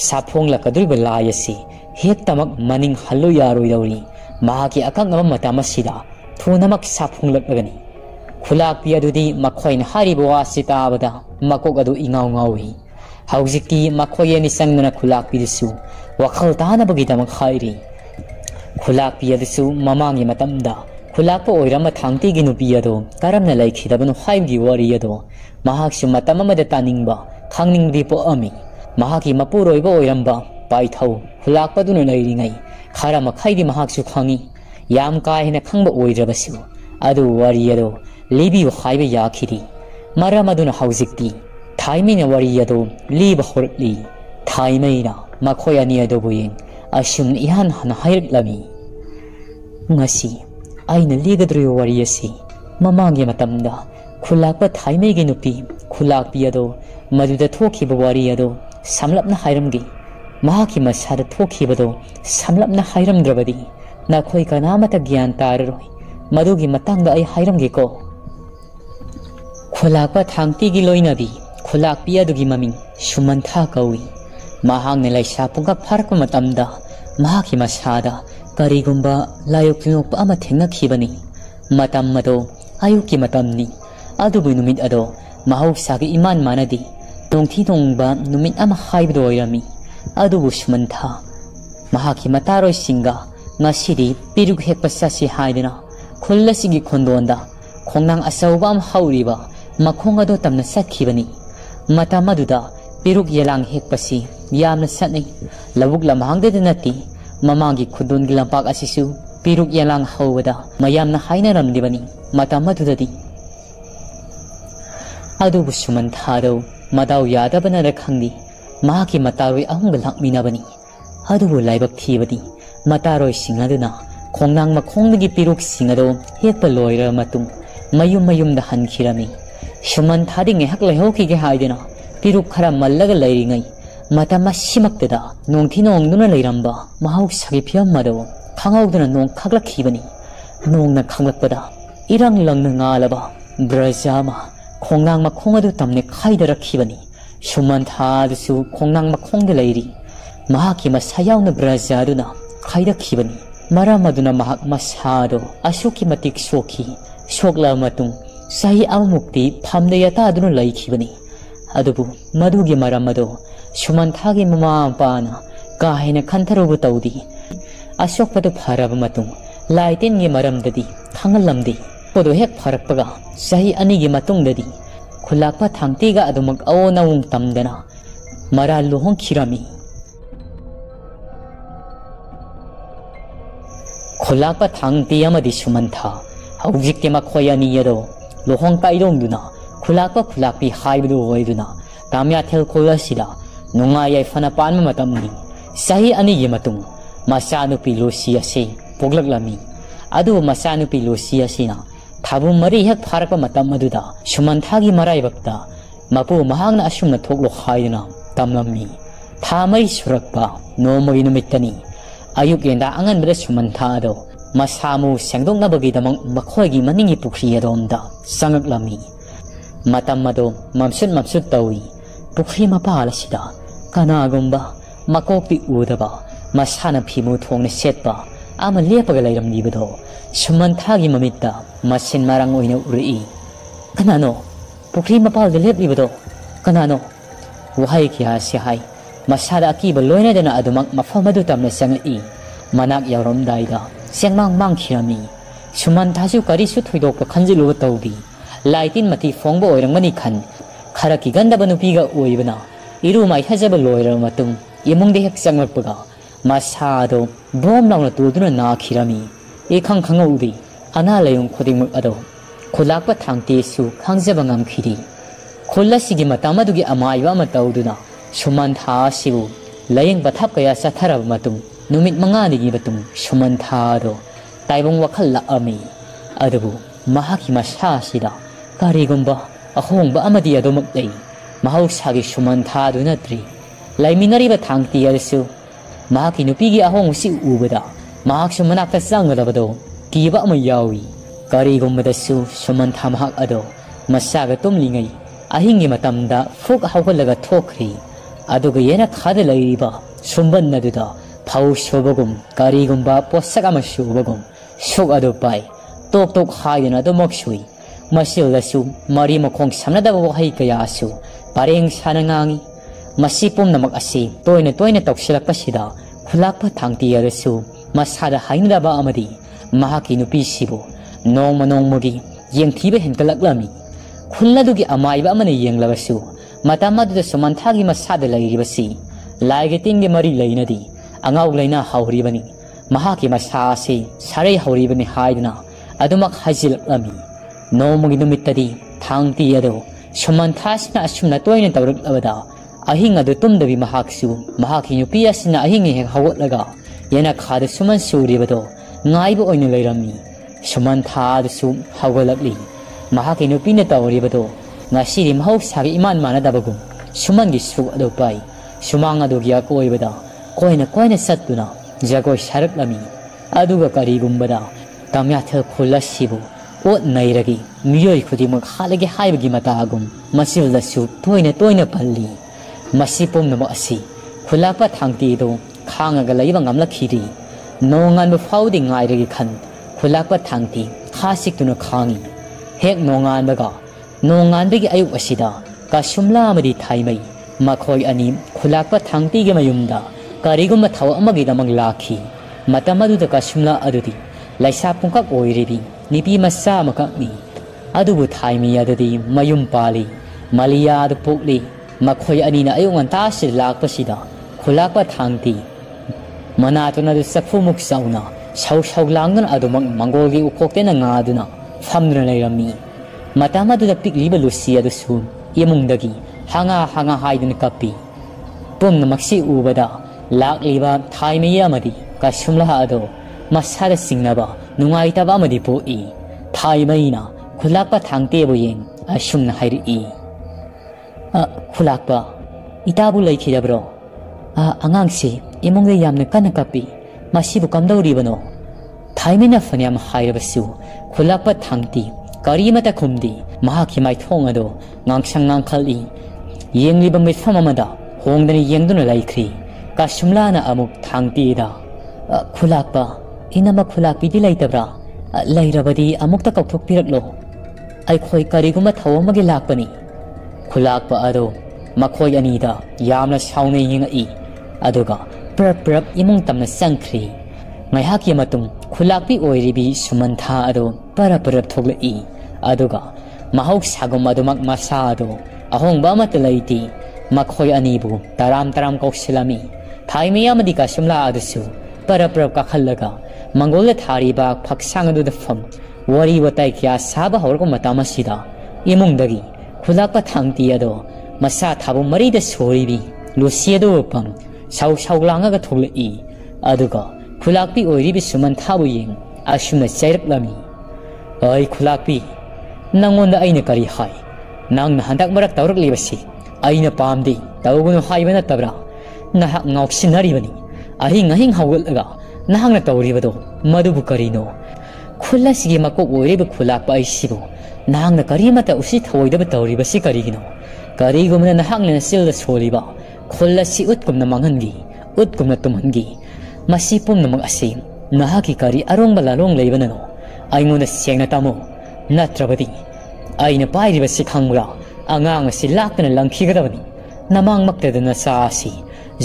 ꯁꯥꯐꯣꯡꯂꯛꯀꯗꯧꯔꯤꯕ ꯂꯥꯏ ꯑꯁꯤ ꯍꯦꯛꯇꯃꯛ ꯃꯅꯤꯡ ꯍꯜꯂꯨ ꯌꯥꯔꯣꯏꯗꯧꯔꯤ ꯃꯍꯥꯛꯀꯤ ꯑꯀꯛꯅꯕ ꯃꯇꯝ ꯑꯁꯤꯗ ꯊꯨꯅꯃꯛ ꯁꯥꯐꯣꯡꯂꯛꯂꯒꯅꯤ ꯈꯨꯂꯥꯛꯄꯤ ꯑꯗꯨꯗꯤ ꯃꯈꯣꯏꯅ ꯍꯥꯏꯔꯤꯕ ꯋꯥꯁꯤ ꯇꯥꯕꯗ ꯃꯀꯣꯛ ꯑꯗꯨ ꯏꯉꯥꯎ ꯉꯥꯎꯏ ꯍꯧꯖꯤꯛꯇꯤ ꯃꯈꯣꯏ ꯑꯅꯤ ꯆꯪꯗꯨꯅ ꯈꯨꯂꯥꯛꯄꯤꯗꯨꯁꯨ ꯋꯥꯈꯜ ꯇꯥꯅꯕꯒꯤꯗꯃꯛ ꯍꯥꯏꯔꯤ ꯈꯨꯂꯥꯛꯄꯤ ꯑꯗꯨꯁꯨ ꯃꯃꯥꯡꯒꯤ ꯃꯇꯝꯗ ꯈꯨꯂꯥꯛꯄ ꯑꯣꯏꯔꯝꯕ ꯊꯥꯡꯇꯤꯒꯤ ꯅꯨꯄꯤ ꯑꯗꯣ ꯀꯔꯝꯅ ꯂꯩꯈꯤꯗꯕꯅꯣ ꯍꯥꯏꯕꯒꯤ ꯋꯥꯔꯤ ꯑꯗꯣ ꯃꯍꯥꯛꯁꯨ ꯃꯇꯝ ꯑꯃꯗ ꯇꯥꯅꯤꯡꯕ ꯈꯪꯅꯤꯡꯕꯗꯤ ꯄꯣꯛꯑꯝꯃꯤ ꯃꯍꯥꯛꯀꯤ ꯃꯄꯨꯔꯣꯏꯕ ꯑꯣꯏꯔꯝꯕ ꯄꯥꯏꯊꯧ ꯈꯨꯂꯥꯛꯄꯗꯨꯅ ꯂꯩꯔꯤꯉꯩ ꯈꯔ ꯃꯈꯩꯗꯤ ꯃꯍꯥꯛꯁꯨ ꯈꯪꯉꯤ ꯌꯥꯝ ꯀꯥ ꯍꯦꯟꯅ ꯈꯪꯕ ꯑꯣꯏꯗ꯭ꯔꯕꯁꯨ ꯑꯗꯨ ꯋꯥꯔꯤ ꯑꯗꯣ ꯂꯤꯕꯤꯌꯨ ꯍꯥꯏꯕ ꯌꯥꯈꯤꯗꯦ ꯃꯔꯝ ꯑꯗꯨꯅ ꯍꯧꯖꯤꯛꯇꯤ ꯊꯥꯏꯃꯩꯅ ꯋꯥꯔꯤ ꯑꯗꯣ ꯂꯤꯕ ꯍꯧꯔꯛꯂꯤ ꯊꯥꯏꯃꯩꯅ ꯃꯈꯣꯏ ꯑꯅꯤ ꯑꯗꯨꯕꯨ ꯌꯦꯡ ꯑꯁꯨꯝꯅ ꯏꯍꯥꯟ ꯍꯥꯟꯅ ꯍꯥꯏꯔꯛꯂꯝꯃꯤ ꯉꯁꯤ ꯑꯩꯅ ꯂꯤꯒꯗꯧꯔꯤꯕ ꯋꯥꯔꯤ ꯑꯁꯤ ꯃꯃꯥꯡꯒꯤ ꯃꯇꯝꯗ ꯈꯨꯂꯥꯛꯄ ꯊꯥꯏꯃꯩꯒꯤ ꯅꯨꯄꯤ ꯈꯨꯂꯥꯛꯄꯤ ꯑꯗꯣ ꯃꯗꯨꯗ ꯊꯣꯛꯈꯤꯕ ꯋꯥꯔꯤ ꯑꯗꯣ ꯁꯝꯂꯞꯅ ꯍꯥꯏꯔꯝꯒꯦ ꯃꯍꯥꯛꯀꯤ ꯃꯁꯥꯗ ꯊꯣꯛꯈꯤꯕꯗꯣ ꯁꯝꯂꯞꯅ ꯍꯥꯏꯔꯝꯗ꯭ꯔꯕꯗꯤ ꯅꯈꯣꯏ ꯀꯅꯥꯃꯠꯇ ꯒ꯭ꯌꯥꯟ ꯇꯥꯔꯔꯣꯏ ꯃꯗꯨꯒꯤ ꯃꯇꯥꯡꯗ ꯑꯩ ꯍꯥꯏꯔꯝꯒꯦꯀꯣ ꯈꯨꯂꯥꯛꯄ ꯊꯥꯡꯇꯤꯒꯤ ꯂꯣꯏꯅꯕꯤ ꯈꯨꯂꯥꯛꯄꯤ ꯑꯗꯨꯒꯤ ꯃꯃꯤꯡ ꯁꯨꯃꯟꯊꯥ ꯀꯧꯏ ꯃꯍꯥꯛꯅ ꯂꯩꯁꯥ ꯄꯨꯡꯀꯛ ꯐꯥꯔꯛꯄ ꯃꯇꯝꯗ ꯃꯍꯥꯛꯀꯤ ꯃꯁꯥꯗ ꯀꯔꯤꯒꯨꯝꯕ ꯂꯥꯏꯌꯣꯛ ꯇꯤꯟꯅꯣꯛꯄ ꯑꯃ ꯊꯦꯡꯅꯈꯤꯕꯅꯤ ꯃꯇꯝ ꯑꯗꯣ ꯑꯌꯨꯛꯀꯤ ꯃꯇꯝꯅꯤ ꯑꯗꯨꯕꯨ ꯅꯨꯃꯤꯠ ꯑꯗꯣ ꯃꯍꯧꯁꯥꯒꯤ ꯏꯃꯥꯟ ꯃꯥꯟꯅꯗꯦ ꯅꯣꯡꯊꯤ ꯅꯣꯡꯕ ꯅꯨꯃꯤꯠ ꯑꯃ ꯍꯥꯏꯕꯗꯨ ꯑꯣꯏꯔꯝꯃꯤ ꯑꯗꯨꯕꯨ ꯁꯨꯃꯟꯊꯥ ꯃꯍꯥꯛꯀꯤ ꯃꯇꯥꯔꯣꯏꯁꯤꯡꯒ ꯉꯁꯤꯗꯤ ꯄꯤꯔꯨꯛ ꯍꯦꯛꯄ ꯆꯠꯁꯤ ꯍꯥꯏꯗꯨꯅ ꯈꯨꯜ ꯑꯁꯤꯒꯤ ꯈꯣꯟꯗꯣꯟꯗ ꯈꯣꯡꯅꯥꯡ ꯑꯆꯧꯕ ꯑꯃ ꯍꯧꯔꯤꯕ ꯃꯈꯣꯡ ꯑꯗꯨ ꯇꯝꯅ ꯆꯠꯈꯤꯕꯅꯤ ꯃꯇꯝ ꯑꯗꯨꯗ ꯄꯤꯔꯨꯛ ꯌꯦꯂꯥꯡ ꯍꯦꯛꯄꯁꯤ ꯌꯥꯝꯅ ꯆꯠꯅꯩ ꯂꯧꯕꯨꯛ ꯂꯝꯍꯥꯡꯗꯇ ꯅꯠꯇꯦ ꯃꯃꯥꯡꯒꯤ ꯈꯨꯟꯗꯣꯟꯒꯤ ꯂꯝꯄꯥꯛ ꯑꯁꯤꯁꯨ ꯄꯤꯔꯨꯛ ꯌꯦꯂꯥꯡ ꯍꯧꯕꯗ ꯃꯌꯥꯝꯅ ꯍꯥꯏꯅꯔꯝꯂꯤꯕꯅꯤ ꯃꯇꯝ ꯑꯗꯨꯗꯗꯤ ꯑꯗꯨꯕꯨ ꯁꯨꯃꯟꯊꯥꯗꯣ ꯃꯗꯥꯎ ꯌꯥꯗꯕꯅꯔ ꯈꯪꯗꯦ ꯃꯍꯥꯛꯀꯤ ꯃꯇꯥꯔꯣꯏ ꯑꯍꯨꯝꯒ ꯂꯥꯛꯃꯤꯟꯅꯕꯅꯤ ꯑꯗꯨꯕꯨ ꯂꯥꯏꯕꯛ ꯊꯤꯕꯗꯤ ꯃꯇꯥꯔꯣꯏꯁꯤꯡ ꯑꯗꯨꯅ ꯈꯣꯡꯅꯥꯡ ꯃꯈꯣꯡꯗꯒꯤ ꯄꯤꯔꯨꯛꯁꯤꯡ ꯑꯗꯣ ꯍꯦꯛꯄ ꯂꯣꯏꯔꯕ ꯃꯇꯨꯡ ꯃꯌꯨꯝꯗ ꯍꯟꯈꯤꯔꯝꯃꯤ ꯁꯨꯃꯟꯊꯥꯗꯤ ꯉꯥꯏꯍꯥꯛ ꯂꯩꯍꯧꯈꯤꯒꯦ ꯍꯥꯏꯗꯨꯅ ꯄꯤꯔꯨꯛ ꯈꯔ ꯃꯜꯂꯒ ꯂꯩꯔꯤꯉꯩ ꯃꯇꯝ ꯑꯁꯤꯃꯛꯇꯗ ꯅꯣꯡꯊꯤ ꯅꯣꯡꯗꯨꯅ ꯂꯩꯔꯝꯕ ꯃꯍꯧꯁꯥꯒꯤ ꯐꯤꯕꯝ ꯑꯗꯣ ꯈꯪꯍꯧꯗꯅ ꯅꯣꯡ ꯈꯥꯛꯂꯛꯈꯤꯕꯅꯤ ꯅꯣꯡꯅ ꯈꯪꯂꯛꯄꯗ ꯏꯔꯪ ꯂꯪꯅ ꯉꯥꯜꯂꯕ ꯕ꯭ꯔꯖ ꯑꯃ ꯈꯣꯡꯅꯥꯡ ꯃꯈꯣꯡ ꯑꯗꯨ ꯇꯝꯅ ꯈꯥꯏꯗꯔꯛꯈꯤꯕꯅꯤ ꯁꯨꯃꯟꯊꯥ ꯑꯗꯨꯁꯨ ꯈꯣꯡꯅꯥꯡ ꯃꯈꯣꯡꯗ ꯂꯩꯔꯤ ꯃꯍꯥꯛꯀꯤ ꯃꯁꯥ ꯌꯥꯎꯅ ꯕ꯭ꯔꯖ ꯑꯗꯨꯅ ꯈꯥꯏꯗꯛꯈꯤꯕꯅꯤ ꯃꯔꯝ ꯑꯗꯨꯅ ꯃꯍꯥꯛ ꯃꯁꯥꯗꯣ ꯑꯁꯨꯛꯀꯤ ꯃꯇꯤꯛ ꯁꯣꯛꯈꯤ ꯁꯣꯛꯂꯕ ꯃꯇꯨꯡ ꯆꯍꯤ ꯑꯃꯃꯨꯛꯇꯤ ꯐꯝꯗ ꯌꯥꯇꯥꯗꯨꯅ ꯂꯩꯈꯤꯕꯅꯤ ꯑꯗꯨꯕꯨ ꯃꯗꯨꯒꯤ ꯃꯔꯝ ꯑꯗꯣ ꯁꯨꯃꯟꯊꯥꯒꯤ ꯃꯃꯥ ꯃꯄꯥꯅ ꯀꯥ ꯍꯦꯟꯅ ꯈꯟꯊꯔꯨꯕ ꯇꯧꯗꯦ ꯑꯁꯣꯛꯄꯗꯨ ꯐꯔꯕ ꯃꯇꯨꯡ ꯂꯥꯏ ꯇꯤꯟꯒꯤ ꯃꯔꯝꯗꯗꯤ ꯈꯪꯍꯜꯂꯝꯗꯦ ꯄꯣꯗꯣ ꯍꯦꯛ ꯐꯔꯛꯄꯒ ꯆꯍꯤ 2ꯒꯤ ꯃꯇꯨꯡꯗꯗꯤ ꯈꯨꯂꯥꯛꯄ ꯊꯥꯡꯇꯤꯒ ꯑꯗꯨꯃꯛ ꯑꯑꯣꯟ ꯑꯋꯣꯡ ꯇꯝꯗꯅ ꯃꯔꯥꯜ ꯂꯨꯍꯣꯡꯈꯤꯔꯝꯃꯤ ꯈꯨꯂꯥꯛꯄ ꯊꯥꯡꯇꯤ ꯑꯃꯗꯤ ꯁꯨꯃꯟꯊꯥ ꯍꯧꯖꯤꯛꯇꯤ ꯃꯈꯣꯏ ꯑꯅꯤ ꯑꯗꯣ ꯂꯨꯍꯣꯡ ꯀꯥꯏꯗꯣꯡꯗꯨꯅ ꯈꯨꯂꯥꯛꯄ ꯈꯨꯂꯥꯛꯄꯤ ꯍꯥꯏꯕꯗꯨ ꯑꯣꯏꯗꯨꯅ ꯇꯥꯝꯌꯥꯊꯦꯜ ꯈꯨꯜ ꯑꯁꯤꯗ ꯅꯨꯡꯉꯥꯏ ꯌꯥꯏꯐꯅ ꯄꯥꯟꯕ ꯃꯇꯝꯅꯤ ꯆꯍꯤ 2ꯒꯤ ꯃꯇꯨꯡ ꯃꯆꯥꯅꯨꯄꯤ ꯂꯨꯁꯤ ꯑꯁꯤ ꯄꯣꯛꯂꯛꯂꯝꯃꯤ ꯑꯗꯨꯕꯨ ꯃꯆꯥꯅꯨꯄꯤ ꯂꯨꯁꯤ ꯑꯁꯤꯅ ꯊꯥꯕꯨꯝ 4 ꯍꯦꯛ ꯐꯥꯔꯛꯄ ꯃꯇꯝ ꯑꯗꯨꯗ ꯁꯨꯃꯟꯊꯥꯒꯤ ꯃꯔꯥꯏꯕꯛꯇ ꯃꯄꯨ ꯃꯍꯥꯛꯅ ꯑꯁꯨꯝꯅ ꯊꯣꯛꯂꯣ ꯍꯥꯏꯗꯨꯅ ꯇꯝꯂꯝꯃꯤ ꯊꯥ 4 ꯁꯨꯔꯛꯄ ꯅꯣꯡꯃꯒꯤ ꯅꯨꯃꯤꯠꯇꯅꯤ ꯑꯌꯨꯛ ꯌꯦꯟꯗ ꯑꯉꯟꯕꯗ ꯁꯨꯃꯟꯊꯥ ꯑꯗꯣ ꯃꯁꯥꯃꯨ ꯁꯦꯡꯗꯣꯛꯅꯕꯒꯤꯗꯃꯛ ꯃꯈꯣꯏꯒꯤ ꯃꯅꯤꯡꯒꯤ ꯄꯨꯈ꯭ꯔꯤ ꯑꯗꯣꯝꯗ ꯆꯪꯂꯛꯂꯝꯃꯤ ꯃꯇꯝ ꯑꯗꯣ ꯃꯝꯁꯨꯠ ꯇꯧꯏ ꯄꯨꯈ꯭ꯔꯤ ꯃꯄꯥꯜ ꯑꯁꯤꯗ ꯀꯅꯥꯒꯨꯝꯕ ꯃꯀꯣꯛꯇꯤ ꯎꯗꯕ ꯃꯁꯥꯅ ꯐꯤꯃꯨ ꯊꯣꯡꯅ ꯁꯦꯠꯄ ꯑꯃ ꯂꯦꯞꯄꯒ ꯂꯩꯔꯝꯂꯤꯕꯗꯣ ꯁꯨꯃꯟꯊꯥꯒꯤ ꯃꯃꯤꯠꯇ ꯃꯁꯤꯟ ꯃꯔꯥꯡ ꯑꯣꯏꯅ ꯎꯔꯛꯏ ꯀꯅꯥꯅꯣ ꯄꯨꯈ꯭ꯔꯤ ꯃꯄꯥꯜꯗ ꯂꯦꯞꯂꯤꯕꯗꯣ ꯀꯅꯥꯅꯣ ꯋꯥꯍꯩ ꯀꯌꯥꯁꯤ ꯍꯥꯏ ꯃꯁꯥꯗ ꯑꯀꯤꯕ ꯂꯣꯏꯅꯗꯅ ꯑꯗꯨꯃꯛ ꯃꯐꯝ ꯑꯗꯨ ꯇꯝꯅ ꯆꯪꯂꯛꯏ ꯃꯅꯥꯛ ꯌꯧꯔꯝꯗꯥꯏꯗ ꯆꯦꯡꯃꯥꯡ ꯃꯥꯡꯈꯤꯔꯝꯃꯤ ꯁꯨꯃꯟꯊꯥꯁꯨ ꯀꯔꯤꯁꯨ ꯊꯣꯏꯗꯣꯛꯄ ꯈꯟꯖꯤꯜꯂꯨꯕ ꯇꯧꯗꯦ ꯂꯥꯏꯇꯤꯟ ꯃꯊꯤ ꯐꯣꯡꯕ ꯑꯣꯏꯔꯝꯒꯅꯤ ꯈꯟ ꯈꯔ ꯀꯤꯒꯟꯗꯕ ꯅꯨꯄꯤꯒ ꯑꯣꯏꯕꯅ ꯏꯔꯨ ꯃꯥꯏꯊꯖꯕ ꯂꯣꯏꯔꯕ ꯃꯇꯨꯡ ꯏꯃꯨꯡꯗ ꯍꯦꯛ ꯆꯪꯂꯛꯄꯒ ꯃꯁꯥꯗꯣ ꯕꯣꯝ ꯂꯥꯎꯅ ꯇꯨꯗꯨꯅ ꯅꯥꯈꯤꯔꯝꯃꯤ ikhang khangudi ana layong khudimuk ado khulakpa thangti su khangjaba ngamkhiri khulla sigi matamadugi amaiwa matawduna suman tha sibu layeng bathap kaya satharab matung numit manga digi batung suman tha do taibong wakhal la ami adubu mahaki masa sida karigumba ahongba amadi adomak lei mahausagi suman tha du natri laiminari ba thangti asu mahaki nupigi ahong si ubada mahak sumanakta sangadabado kiba ama yawi karigumba su suman tha mahak ado masaga tumlingai ahingi matamda fuk hawhalaga thokri aduga yena khada lairiba sumban naduda phau shobagum karigumba posaka ma shobagum shuk adu pai tok tok hayana adu moksui masil lasu mari makhong samnada bo hai kaya asu pareng sanangangi masipum namak asi toina toksilak pasida khulakpa thangti arasu masada hainda ba amadi mahaki nupi sibu nongmogi yengthiba henkalaklami khulnadugi amaiba amane yenglabasu matamadu sumanthagi masada lairibasi laigetingi mari lainadi angau laina hauribani mahaki masasi sarai hauribani haidna adumak hajilami nomogi numittadi thangti ado sumanthasna asumna toina tawruklabada ahing adu tumdabi mahaksu mahaki nupi asna ahingi hek hawotlaga yena khada suman suribado ngaiba oina lairami sumantha adu hawgalakli mahaki nupina tawribado ngasiri mahausaga iman manadabagum sumangi su ado pai sumang adu gya koibada koina sattuna jagoi saraklami aduga karigumbada tamyatha khulasibu ot nairagi miyoi khudimak halagi haibagi matagum masildasu toina palli masipom namo asi khulapa thangti do khangaga laiba ngamlakhiri nongan bu faudi ngairagi khan khulapa thangti khasik tuna khangi hek nongan bagi ayuk asida ka shumla amadi thaimai makhoi ani khulakpa thangti ge mayumda karigum thaw amagi damang lakhi matamadu da ka shumla adudi laisa pungkak oiribi nipi masa makakni adubu thaimi adudi mayum pali malia adu pokli makhoi ani na ayungan tasil lakpasida khulakpa thangti manatuna du safumuk sauna shaw langdan adumang mangolgi ukoktena ngaduna famduna lairami matamadu pikliba lusi adusu yemungdagi hanga haiduna kapi pumna maksi ubada lakliba thaimiya amadi kasumla ado masada singnaba nungaitaba amadi poi thaimaina khulakpa thangte boyeng asumna hairi khulakpa itabu laikhidabro angangsi yemungde yamna kana kapi masibu kamdauribano thaimina fanyam hairabasu khulakpa thangti karimata khumdi mahaki mai thong ado ngangsang ngangkhali yengliba mifam amada hongdani yengduna laikri ka shumlana amuk thangti da khulakpa inama khulakpi di laitabra lairabadi amukta kauthok piraklo ai khoi kariguma thawamagi lakpani khulakpa ado makhoi anida yamna saune yingai aduga prap imung tamna sangkhri ngaihaki matung khulakpi oiribi sumantha ado parap thoglai aduga mahok sagum adumak masa ado ahongba matalaiti makhoi anibu taram koksilami thaimi amadi ka simla adusu parap kakhallaga mangola thariba phaksang adu da fam wari watai kya saba horko matamasida imungdagi khulakpa thangti ado masa thabu mari da soribi lusiado pam saw langaga thoglai aduga khulakpi oiribi sumantha bu yeng asumna chairuklami ai khulakpi nangonda aina kari hai nangna handak marak tawraklibasi aina pamdi tawgunu haibana tabra nahak ngausinaribani ahing hawgalaga nahangna tawribado madubu karino khullasigi makok oiribi khulakpa aisibu nahangna karimata usi thawoidaba tawribasi karigino karigumna nahangna silda soliba khullasi utkumna manghangi utkumna tumhangi masipum namang asim nahaki kari arong balalong leibanano aingona sengna tamo natrabadi aina pairiba sikhangmura angang asi lakna langkhigadabani namang maktadana saasi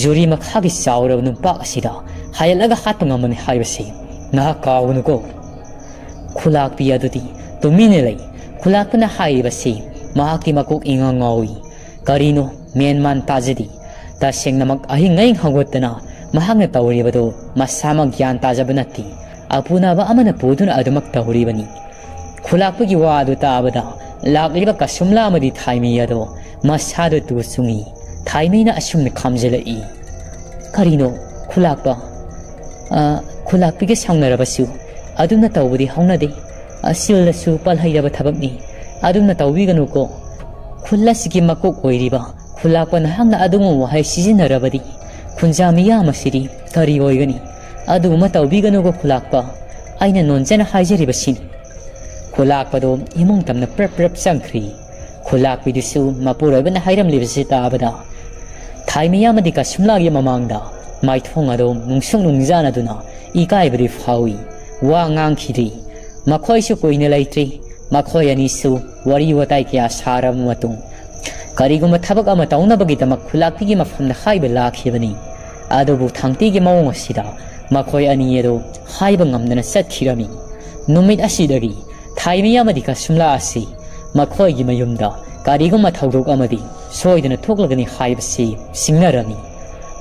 juri makhagi saurab numpa asida hayalaga hatpangamani haibasi nahakawunuko khulakpi adudi tumine lei khulakna haibasi mahaki makok ingangawi karino menman tajadi taseng namak ahingaing hangotana mahangna tawribado masamang gyan tajabanati ꯑꯄꯨꯅꯕ ꯑꯃꯅ ꯄꯨꯗꯨꯅ ꯑꯗꯨꯃꯛ ꯇꯧꯔꯤꯕꯅꯤ ꯈꯨꯂꯥꯛꯄꯒꯤ ꯋꯥꯗꯨ ꯇꯥꯕꯗ ꯂꯥꯛꯂꯤꯕ ꯀꯁꯨꯝꯂꯥ ꯑꯃꯗꯤ ꯊꯥꯏꯃꯩ ꯑꯗꯣ ꯃꯁꯥꯗ to ꯆꯨꯡꯉꯤ ꯊꯥꯏꯃꯩꯅ ꯑꯁꯨꯝꯅ ꯈꯥꯝꯖꯤꯜꯂꯛꯏ ꯀꯔꯤꯅꯣ ꯈꯨꯂꯥꯛꯄ ꯈꯨꯂꯥꯛꯄꯤꯒ ꯁꯥꯎꯅꯔꯕꯁꯨ ꯑꯗꯨꯝꯅ ꯇꯧꯕꯗꯤ ꯍꯧꯅꯗꯦ ꯑꯁꯤꯜꯂꯁꯨ ꯄꯜꯍꯩꯔꯕ ꯊꯕꯛꯅꯤ ꯑꯗꯨꯝꯅ ꯇꯧꯕꯤꯒꯅꯨꯀꯣ ꯈꯨꯜ ꯑꯁꯤꯒꯤ ꯃꯀꯣꯛ ꯑꯣꯏꯔꯤꯕ ꯈꯨꯂꯥꯛꯄ ꯅꯍꯥꯛꯅ ꯑꯗꯨꯒꯨꯝꯕ ꯋꯥꯍꯩ ꯁꯤꯖꯤꯟꯅꯔꯕꯗꯤ ꯈꯨꯟꯖꯥ ꯃꯤꯌꯥꯝ ꯑꯁꯤꯗꯤ ꯀꯔꯤ ꯑꯣꯏꯒꯅꯤ ꯑꯗꯨꯒꯨꯝꯕ ꯇꯧꯕꯤꯒꯅꯨꯀꯣ ꯈꯨꯂꯥꯛꯄ ꯑꯩꯅ ꯅꯣꯟꯖꯅ ꯍꯥꯏꯖꯔꯤꯕꯁꯤꯅꯤ ꯈꯨꯂꯥꯛꯄꯗꯣ ꯏꯃꯨꯡ ꯇꯝꯅ ꯄ꯭ꯔꯞ ꯄ꯭ꯔꯞ ꯆꯪꯈ꯭ꯔꯤ ꯈꯨꯂꯥꯛꯄꯤꯗꯨꯁꯨ ꯃꯄꯨꯔꯣꯏꯕꯅ ꯍꯥꯏꯔꯝꯂꯤꯕꯁꯤ ꯇꯥꯕꯗ ꯊꯥꯏꯃꯩ ꯑꯃꯗꯤ ꯀꯁꯨꯝꯂꯥꯒꯤ ꯃꯃꯥꯡꯗ ꯃꯥꯏꯊꯣꯡ ꯑꯗꯣ ꯅꯨꯡꯁꯨꯛ ꯅꯨꯡꯖꯥꯅꯗꯨꯅ ꯏꯀꯥꯏꯕꯗꯤ ꯐꯥꯎꯏ ꯋꯥ ꯉꯥꯡꯈꯤꯗ꯭ꯔꯤ ꯃꯈꯣꯏꯁꯨ ꯀꯨꯏꯅ ꯂꯩꯇ꯭ꯔꯤ ꯃꯈꯣꯏ ꯑꯅꯤꯁꯨ ꯋꯥꯔꯤ ꯋꯥꯇꯥꯏ ꯀꯌꯥ ꯁꯥꯔꯕ ꯃꯇꯨꯡ ꯀꯔꯤꯒꯨꯝꯕ ꯊꯕꯛ ꯑꯃ ꯇꯧꯅꯕꯒꯤꯗꯃꯛ ꯈꯨꯂꯥꯛꯄꯤꯒꯤ ꯃꯐꯝꯗ ꯍꯥꯏꯕ ꯂꯥꯛꯈꯤꯕꯅꯤ ꯑꯗꯨꯕꯨ ꯊꯥꯡꯇꯤꯒꯤ ꯃꯑꯣꯡ ꯑꯁꯤꯗ ꯃꯈꯣꯏ ꯑꯅꯤ ꯑꯗꯣ ꯍꯥꯏꯕ ꯉꯝꯗꯅ ꯆꯠꯈꯤꯔꯝꯃꯤ ꯅꯨꯃꯤꯠ ꯑꯁꯤꯗꯒꯤ ꯊꯥꯏꯃꯩ ꯑꯃꯗꯤ ꯀꯁꯨꯝꯂꯥ ꯑꯁꯤ ꯃꯈꯣꯏꯒꯤ ꯃꯌꯨꯝꯗ ꯀꯔꯤꯒꯨꯝꯕ ꯊꯧꯗꯣꯛ ꯑꯃꯗꯤ ꯁꯣꯏꯗꯅ ꯊꯣꯛꯂꯒꯅꯤ ꯍꯥꯏꯕꯁꯤ ꯁꯤꯡꯅꯔꯝꯃꯤ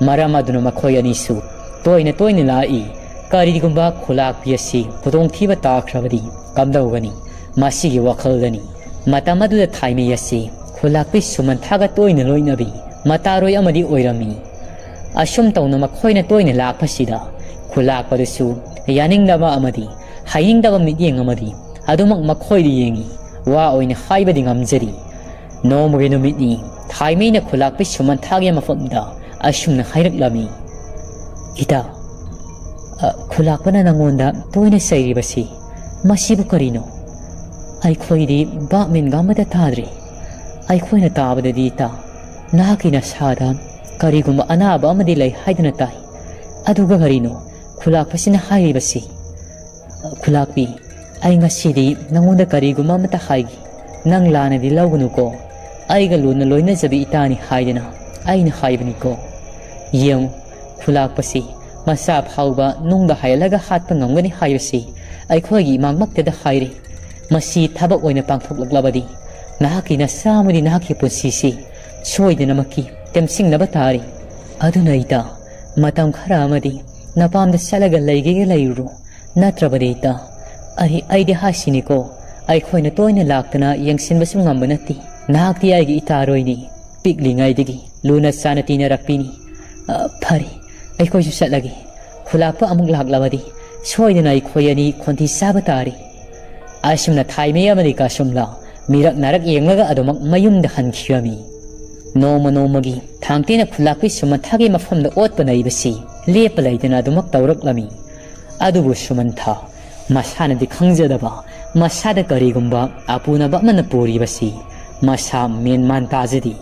ꯃꯔꯝ ꯑꯗꯨꯅ ꯃꯈꯣꯏ ꯑꯅꯤꯁꯨ ꯇꯣꯏꯅ ꯇꯣꯏꯅ ꯂꯥꯛꯏ ꯀꯔꯤꯒꯨꯝꯕ ꯈꯨꯂꯥꯛꯄꯤ ꯑꯁꯤ ꯈꯨꯗꯣꯡꯊꯤꯕ ꯇꯥꯈ꯭ꯔꯕꯗꯤ ꯀꯝꯗꯧꯒꯅꯤ ꯃꯁꯤꯒꯤ ꯋꯥꯈꯜꯗꯅꯤ ꯃꯇꯝ ꯑꯗꯨꯗ ꯊꯥꯏꯃꯩ ꯑꯁꯤ ꯈꯨꯂꯥꯛꯄꯤ ꯁꯨꯃꯟꯊꯥꯒ ꯇꯣꯏꯅ ꯂꯣꯏꯅꯕꯤ ꯃꯇꯥꯔꯣꯏ ꯑꯃꯗꯤ ꯑꯣꯏꯔꯝꯃꯤ ꯑꯁꯨꯝ ꯇꯧꯅ ꯃꯈꯣꯏꯅ ꯇꯣꯏꯅ ꯂꯥꯛꯄꯁꯤꯗ ꯈꯨꯂꯥꯛꯄꯗꯨꯁꯨ ꯌꯥꯅꯤꯡꯗꯕ ꯑꯃꯗꯤ ꯍꯩꯅꯤꯡꯗꯕ ꯃꯤꯠꯌꯦꯡ ꯑꯃꯗꯤ ꯑꯗꯨꯃꯛ ꯃꯈꯣꯏꯗ ꯌꯦꯡꯉꯤ ꯋꯥ ꯑꯣꯏꯅ ꯍꯥꯏꯕꯗꯤ ꯉꯝꯖꯔꯤ ꯅꯣꯡꯃꯒꯤ ꯅꯨꯃꯤꯠꯅꯤ ꯊꯥꯏꯃꯩꯅ ꯈꯨꯂꯥꯛꯄꯤ ꯁꯨꯃꯟꯊꯥꯒꯤ ꯃꯐꯝꯗ ꯑꯁꯨꯝꯅ ꯍꯥꯏꯔꯛꯂꯝꯃꯤ ꯏꯇꯥ ꯈꯨꯂꯥꯛꯄꯅ ꯅꯉꯣꯟꯗ ꯇꯣꯏꯅ ꯆꯩꯔꯤꯕꯁꯤ ꯃꯁꯤꯕꯨ ꯀꯔꯤꯅꯣ ꯑꯩꯈꯣꯏꯗꯤ ꯚꯥꯞ ꯃꯦꯟꯒ ꯑꯃꯇ ꯇꯥꯗ꯭ꯔꯦ ꯑꯩꯈꯣꯏꯅ ꯇꯥꯕꯗꯗꯤ ꯏꯇꯥ ꯅꯍꯥꯛꯀꯤ ꯅꯁꯥꯗ ꯀꯔꯤꯒꯨꯝꯕ ꯑꯅꯥꯕ ꯑꯃꯗꯤ ꯂꯩ ꯍꯥꯏꯗꯨꯅ ꯇꯥꯏ ꯑꯗꯨꯒ ꯀꯔꯤꯅꯣ ꯈꯨꯂꯥꯛꯄꯁꯤꯅ ꯍꯥꯏꯔꯤꯕꯁꯤ ꯈꯨꯂꯥꯛꯄꯤ ꯑꯩ ꯉꯁꯤꯗꯤ ꯅꯉꯣꯟꯗ ꯀꯔꯤꯒꯨꯝꯕ ꯑꯃꯇ ꯍꯥꯏꯒꯦ ꯅꯪ ꯂꯥꯟꯅꯗꯤ ꯂꯧꯒꯅꯨꯀꯣ ꯑꯩꯒ ꯂꯨꯅ ꯂꯣꯏꯅꯖꯕꯤ ꯏꯇꯥꯅꯤ ꯍꯥꯏꯗꯅ ꯑꯩꯅ ꯍꯥꯏꯕꯅꯤꯀꯣ ꯌꯦꯡꯉꯨ ꯈꯨꯂꯥꯛꯄꯁꯤ ꯃꯁꯥ ꯐꯥꯎꯕ ꯅꯨꯡꯗ ꯍꯥꯏꯍꯜꯂꯒ ꯍꯥꯠꯄ ꯉꯝꯒꯅꯤ ꯍꯥꯏꯕꯁꯤ ꯑꯩꯈꯣꯏꯒꯤ ꯏꯃꯥꯡꯃꯛꯇꯗ ꯍꯥꯏꯔꯤ ꯃꯁꯤ ꯊꯕꯛ ꯑꯣꯏꯅ ꯄꯥꯡꯊꯣꯛꯂꯛꯂꯕꯗꯤ ꯅꯍꯥꯛꯀꯤ ꯅꯁꯥ ꯑꯃꯗꯤ ꯅꯍꯥꯛꯀꯤ ꯄꯨꯟꯁꯤꯁꯤ ꯁꯣꯏꯗꯅꯃꯛꯀꯤ ꯇꯦꯝꯁꯤꯡꯅꯕ ꯇꯥꯔꯤ ꯑꯗꯨꯅ ꯏꯇꯥ ꯃꯇꯝ ꯈꯔ ꯑꯃꯗꯤ ꯅꯄꯥꯝꯗ ꯆꯠꯂꯒ ꯂꯩꯒꯦꯒ ꯂꯩꯔꯨꯔꯣ ꯅꯠꯇ꯭ꯔꯕꯗꯤ ꯏꯇꯥ ꯑꯩꯗꯤ ꯍꯥꯏꯁꯤꯅꯤꯀꯣ ꯑꯩꯈꯣꯏꯅ ꯇꯣꯏꯅ ꯂꯥꯛꯇꯅ ꯌꯦꯡꯁꯤꯟꯕꯁꯨ ꯉꯝꯕ ꯅꯠꯇꯦ ꯅꯍꯥꯛꯇꯤ ꯑꯩꯒꯤ ꯏꯇꯥꯔꯣꯏꯅꯤ ꯄꯤꯛꯂꯤꯉꯩꯗꯒꯤ ꯂꯨꯅ ꯆꯥꯅ ꯇꯤꯟꯅꯔꯛꯄꯤꯅꯤ ꯐꯔꯦ ꯑꯩꯈꯣꯏꯁꯨ ꯆꯠꯂꯒꯦ ꯈꯨꯂꯥꯛꯄ ꯑꯃꯨꯛ ꯂꯥꯛꯂꯕꯗꯤ ꯁꯣꯏꯗꯅ ꯑꯩꯈꯣꯏ ꯑꯅꯤ ꯈꯣꯟꯊꯤ ꯆꯥꯕ ꯇꯥꯔꯤ ꯑꯁꯨꯝꯅ ꯊꯥꯏꯃꯩ ꯑꯃꯗꯤ ꯀꯁꯨꯝꯂꯥ ꯃꯤꯔꯛ ꯅꯥꯔꯛ ꯌꯦꯡꯂꯒ ꯑꯗꯨꯃꯛ ꯃꯌꯨꯝꯗ ꯍꯟꯈꯤꯔꯝꯃꯤ ꯅꯣꯡꯃ ꯅꯣꯡꯃꯒꯤ ꯊꯥꯡꯇꯤꯅ ꯈꯨꯂꯥꯛꯄꯤ ꯁꯨꯃꯟꯊꯥꯒꯤ ꯃꯐꯝꯗ ꯑꯣꯠꯄ ꯅꯩꯕꯁꯤ ꯂꯦꯞꯄ ꯂꯩꯇꯅ ꯑꯗꯨꯃꯛ ꯇꯧꯔꯛꯂꯝꯃꯤ ꯑꯗꯨꯕꯨ ꯁꯨꯃꯟꯊꯥ ꯃꯁꯥꯅꯗꯤ ꯈꯪꯖꯗꯕ ꯃꯁꯥꯗ ꯀꯔꯤꯒꯨꯝꯕ ꯑꯄꯨꯅꯕ ꯑꯃꯅ ꯄꯨꯔꯤꯕꯁꯤ ꯃꯁꯥ ꯃꯦꯟꯃꯥꯟ ꯇꯥꯖꯗꯦ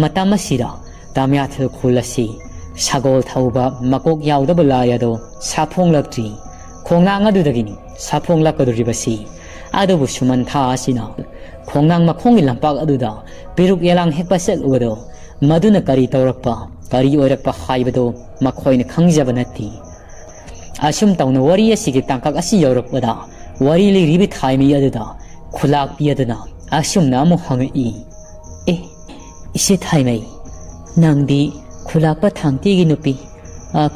ꯃꯇꯝ ꯑꯁꯤꯗ ꯇꯥꯃ꯭ꯌꯥꯊꯤꯜ ꯈꯨꯜ ꯑꯁꯤ ꯁꯒꯣꯜ ꯊꯧꯕ ꯃꯀꯣꯛ ꯌꯥꯎꯗꯕ ꯂꯥꯏ ꯑꯗꯣ ꯁꯥꯐꯣꯡꯂꯛꯇ꯭ꯔꯤ ꯈꯣꯡꯅꯥꯡ ꯑꯗꯨꯗꯒꯤꯅꯤ ꯁꯥꯐꯣꯡꯂꯛꯀꯗꯧꯔꯤꯕꯁꯤ ꯑꯗꯨꯕꯨ ꯁꯨꯃꯟꯊꯥ ꯑꯁꯤꯅ ꯈꯣꯡꯅꯥꯡ ꯃꯈꯣꯡꯒꯤ ꯂꯝꯄꯥꯛ ꯑꯗꯨꯗ ꯄꯤꯔꯨꯛ ꯌꯦꯂꯥꯡ ꯍꯦꯛꯄ ꯆꯠꯂꯨꯕꯗꯣ ꯃꯗꯨꯅ ꯀꯔꯤ ꯇꯧꯔꯛꯄ ꯀꯔꯤ ꯑꯣꯏꯔꯛꯄ ꯍꯥꯏꯕꯗꯣ ꯃꯈꯣꯏꯅ ꯈꯪꯖꯕ ꯅꯠꯇꯦ ꯑꯁꯨꯝ ꯇꯧꯅ ꯋꯥꯔꯤ ꯑꯁꯤꯒꯤ ꯇꯥꯡꯀꯛ ꯑꯁꯤ ꯌꯧꯔꯛꯄꯗ ꯋꯥꯔꯤ ꯂꯤꯔꯤꯕꯤ ꯊꯥꯏꯃꯩ ꯑꯗꯨꯗ ꯈꯨꯂꯥꯛꯄꯤ ꯑꯗꯨꯅ ꯑꯁꯨꯝꯅ ꯑꯃꯨꯛ ꯍꯪꯉꯛꯏ ꯏꯆꯦ ꯊꯥꯏꯃꯩ ꯅꯪꯗꯤ ꯈꯨꯂꯥꯛꯄ ꯊꯥꯡꯇꯤꯒꯤ ꯅꯨꯄꯤ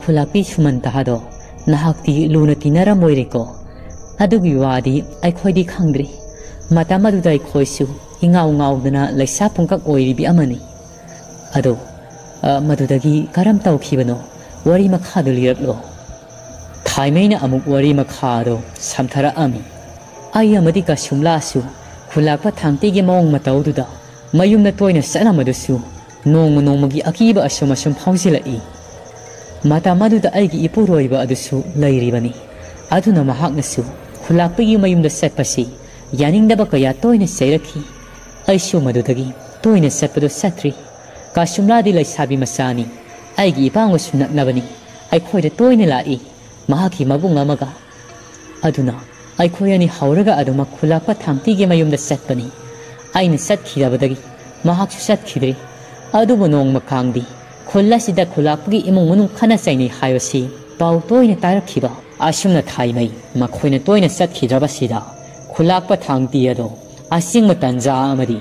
ꯈꯨꯂꯥꯛꯄꯤ ꯁꯨꯃꯟꯊꯥꯗꯣ ꯅꯍꯥꯛꯇꯤ ꯂꯨꯅ ꯇꯤꯟꯅꯔꯝꯃꯣꯏꯔꯦꯀꯣ ꯑꯗꯨꯒꯤ ꯋꯥꯗꯤ ꯑꯩꯈꯣꯏꯗꯤ ꯈꯪꯗ꯭ꯔꯤ ꯃꯇꯝ ꯑꯗꯨꯗ ꯑꯩꯈꯣꯏꯁꯨ ꯏꯉꯥꯎ ꯉꯥꯎꯗꯅ ꯂꯩꯁꯥ ꯄꯨꯡꯀꯛ ꯑꯣꯏꯔꯤꯕꯤ ꯑꯃꯅꯤ ꯑꯗꯣ ꯃꯗꯨꯗꯒꯤ ꯀꯔꯝ ꯇꯧꯈꯤꯕꯅꯣ ꯋꯥꯔꯤ ꯃꯈꯥꯗꯨ ꯂꯤꯔꯛꯂꯣ ꯊꯥꯏꯃꯩꯅ ꯑꯃꯨꯛ ꯋꯥꯔꯤ ꯃꯈꯥꯗꯣ ꯁꯝꯊꯔꯛꯑꯝꯃꯤ ꯑꯩ ꯑꯃꯗꯤ ꯀꯁꯨꯝꯂꯥꯁꯨ ꯈꯨꯂꯥꯛꯄ ꯊꯥꯡꯇꯤꯒꯤ ꯃꯑꯣꯡ ꯃꯇꯧꯗꯨꯗ ꯃꯌꯨꯝꯗ ꯇꯣꯏꯅ ꯆꯠꯂꯝꯕꯗꯨꯁꯨ ꯅꯣꯡꯃ ꯅꯣꯡꯃꯒꯤ ꯑꯀꯤꯕ ꯑꯁꯨꯝ ꯐꯥꯎꯖꯤꯜꯂꯛꯏ ꯃꯇꯝ ꯑꯗꯨꯗ ꯑꯩꯒꯤ ꯏꯄꯨꯔꯣꯏꯕ ꯑꯗꯨꯁꯨ ꯂꯩꯔꯤꯕꯅꯤ ꯑꯗꯨꯅ ꯃꯍꯥꯛꯅꯁꯨ ꯈꯨꯂꯥꯛꯄꯒꯤ ꯃꯌꯨꯝꯗ ꯆꯠꯄꯁꯤ ꯌꯥꯅꯤꯡꯗꯕ ꯀꯌꯥ ꯇꯣꯏꯅ ꯆꯩꯔꯛꯈꯤ ꯑꯩꯁꯨ ꯃꯗꯨꯗꯒꯤ ꯇꯣꯏꯅ ꯆꯠꯄꯗꯣ ꯆꯠꯇ꯭ꯔꯤ ꯀꯁꯨꯝꯂꯥꯗꯤ ꯂꯩꯁꯥꯕꯤ ꯃꯆꯥꯅꯤ ꯑꯩꯒꯤ ꯏꯄꯥꯡꯒꯁꯨ ꯅꯛꯅꯕꯅꯤ ꯑꯩꯈꯣꯏꯗ ꯇꯣꯏꯅ ꯂꯥꯛꯏ ꯃꯍꯥꯛꯀꯤ ꯃꯕꯨꯡ ꯑꯃꯒ ꯑꯗꯨꯅ ꯑꯩꯈꯣꯏ ꯑꯅꯤ ꯍꯧꯔꯒ ꯑꯗꯨꯃꯛ ꯈꯨꯂꯥꯛꯄ ꯊꯥꯡꯇꯤꯒꯤ ꯃꯌꯨꯝꯗ ꯆꯠꯄꯅꯤ ꯑꯩꯅ ꯆꯠꯈꯤꯗꯕꯗꯒꯤ ꯃꯍꯥꯛꯁꯨ ꯆꯠꯈꯤꯗ꯭ꯔꯤ ꯑꯗꯨꯕꯨ ꯅꯣꯡꯃ ꯀꯥꯡꯗꯤ ꯈꯨꯜ ꯑꯁꯤꯗ ꯈꯨꯂꯥꯛꯄꯒꯤ ꯏꯃꯨꯡ ꯃꯅꯨꯡ ꯈꯠꯅ ꯆꯩꯅꯩ ꯍꯥꯏꯕꯁꯤ ꯄꯥꯎ ꯇꯣꯏꯅ ꯇꯥꯔꯛꯈꯤꯕ ꯑꯁꯨꯝꯅ ꯊꯥꯏꯃꯩ ꯃꯈꯣꯏꯅ ꯇꯣꯏꯅ ꯆꯠꯈꯤꯗ꯭ꯔꯕꯁꯤꯗ ꯈꯨꯂꯥꯛꯄ ꯊꯥꯡꯇꯤ ꯑꯗꯣ ꯑꯁꯤꯡꯕ ꯇꯟꯖꯥ ꯑꯃꯗꯤ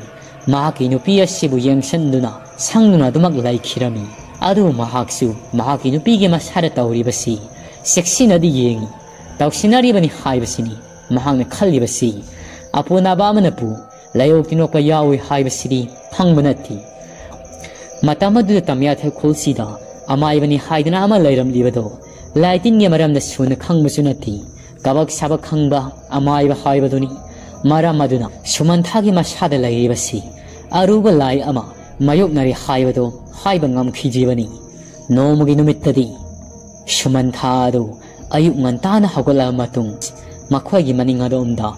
ꯃꯍꯥꯛꯀꯤ ꯅꯨꯄꯤ ꯑꯁꯤꯕꯨ ꯌꯦꯡꯁꯤꯟꯗꯨꯅ ꯁꯪꯗꯨꯅ ꯑꯗꯨꯃꯛ ꯂꯩꯈꯤꯔꯝꯃꯤ ꯑꯗꯨꯕꯨ ꯃꯍꯥꯛꯁꯨ ꯃꯍꯥꯛꯀꯤ ꯅꯨꯄꯤꯒꯤ ꯃꯁꯥꯗ ꯇꯧꯔꯤꯕꯁꯤ ꯆꯦꯛꯁꯤꯟꯅꯗꯤ ꯌꯦꯡꯉꯤ ꯇꯧꯁꯤꯟꯅꯔꯤꯕꯅꯤ ꯍꯥꯏꯕꯁꯤꯅꯤ ꯃꯍꯥꯛꯅ ꯈꯜꯂꯤꯕꯁꯤ ꯑꯄꯨꯅꯕ ꯑꯃꯅꯕꯨ ꯂꯥꯏꯑꯣꯛ ꯇꯤꯟꯅꯣꯛꯄ ꯌꯥꯎꯏ ꯍꯥꯏꯕꯁꯤꯗꯤ ꯐꯪꯕ ꯅꯠꯇꯦ ꯃꯇꯝ ꯑꯗꯨꯗ ꯇꯝꯌꯥꯊꯦꯜ ꯈꯨꯜꯁꯤꯗ ꯑꯃꯥꯏꯕꯅꯤ ꯍꯥꯏꯗꯨꯅ ꯑꯃ ꯂꯩꯔꯝꯂꯤꯕꯗꯣ ꯂꯥꯏꯇꯤꯟꯒꯤ ꯃꯔꯝꯗ ꯁꯨꯅ ꯈꯪꯕꯁꯨ ꯅꯠꯇꯦ ꯀꯕꯛ ꯁꯥꯕꯛ ꯈꯪꯕ ꯑꯃꯥꯏꯕ ꯍꯥꯏꯕꯗꯨꯅꯤ ꯃꯔꯝ ꯑꯗꯨꯅ ꯁꯨꯃꯟꯊꯥꯒꯤ ꯃꯁꯥꯗ ꯂꯩꯔꯤꯕꯁꯤ ꯑꯔꯨꯕ ꯂꯥꯏ ꯑꯃ ꯃꯥꯌꯣꯛꯅꯔꯤ ꯍꯥꯏꯕꯗꯣ ꯍꯥꯏꯕ ꯉꯝꯈꯤꯗ꯭ꯔꯤꯕꯅꯤ ꯅꯣꯡꯃꯒꯤ ꯅꯨꯃꯤꯠꯇꯗꯤ ꯁꯨꯃꯟꯊꯥ ꯑꯗꯨ ꯑꯌꯨꯛ ꯉꯟꯇꯥꯅ ꯍꯧꯒꯠꯂꯕ ꯃꯇꯨꯡ ꯃꯈꯣꯏꯒꯤ ꯃꯅꯤꯡ ꯑꯗꯣꯝꯗ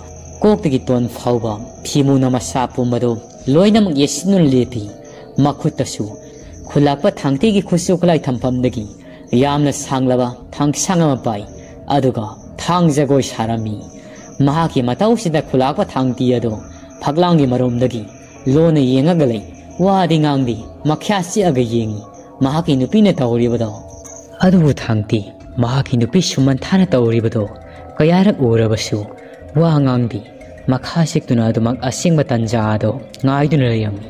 ꯀꯣꯛꯇꯒꯤ ꯇꯣꯟ ꯐꯥꯎꯕ ꯐꯤꯃꯨꯅ ꯃꯁꯥ ꯄꯨꯝꯕꯗꯨ ꯂꯣꯏꯅꯃꯛ ꯌꯦꯠꯁꯤꯟꯗꯨꯅ ꯂꯦꯞꯄꯤ ꯃꯈꯨꯠꯇꯁꯨ ꯈꯨꯜꯂꯥꯛꯄ ꯊꯥꯡꯇꯤꯒꯤ ꯈꯨꯠꯁꯨ ꯈꯨꯠꯂꯥꯏ ꯊꯝꯐꯝꯗꯒꯤ ꯌꯥꯝꯅ ꯁꯥꯡꯂꯕ ꯊꯥꯡꯁꯥꯡ ꯑꯃ ꯄꯥꯏ ꯑꯗꯨꯒ ꯊꯥꯡ ꯖꯒꯣꯏ ꯁꯥꯔꯝꯃꯤ ꯃꯍꯥꯛꯀꯤ ꯃꯇꯧꯁꯤꯗ ꯈꯨꯜꯂꯥꯛꯄ ꯊꯥꯡꯇꯤ ꯑꯗꯨ ꯐꯛꯂꯥꯡꯒꯤ ꯃꯔꯣꯝꯗꯒꯤ ꯂꯣꯟꯅ ꯌꯦꯡꯉꯒ ꯂꯩ ꯋꯥꯗꯤ ꯉꯥꯡꯗꯤ ꯃꯈ꯭ꯌꯥ ꯆꯤꯛꯑꯒ ꯌꯦꯡꯉꯤ ꯃꯍꯥꯛꯀꯤ ꯅꯨꯄꯤꯅ ꯇꯧꯔꯤꯕꯗꯣ ꯑꯗꯨꯕꯨ ꯊꯥꯡꯇꯤ ꯃꯍꯥꯛꯀꯤ ꯅꯨꯄꯤ ꯁꯨꯃꯟꯊꯥꯅ ꯇꯧꯔꯤꯕꯗꯣ ꯀꯌꯥꯔꯛ ꯎꯔꯕꯁꯨ ꯋꯥ ꯉꯥꯡꯗꯤ ꯃꯈꯥ ꯆꯤꯛꯇꯨꯅ ꯑꯗꯨꯃꯛ ꯑꯁꯦꯡꯕ ꯇꯟꯖꯥ ꯑꯗꯣ ꯉꯥꯏꯗꯨꯅ ꯂꯩꯔꯝꯃꯤ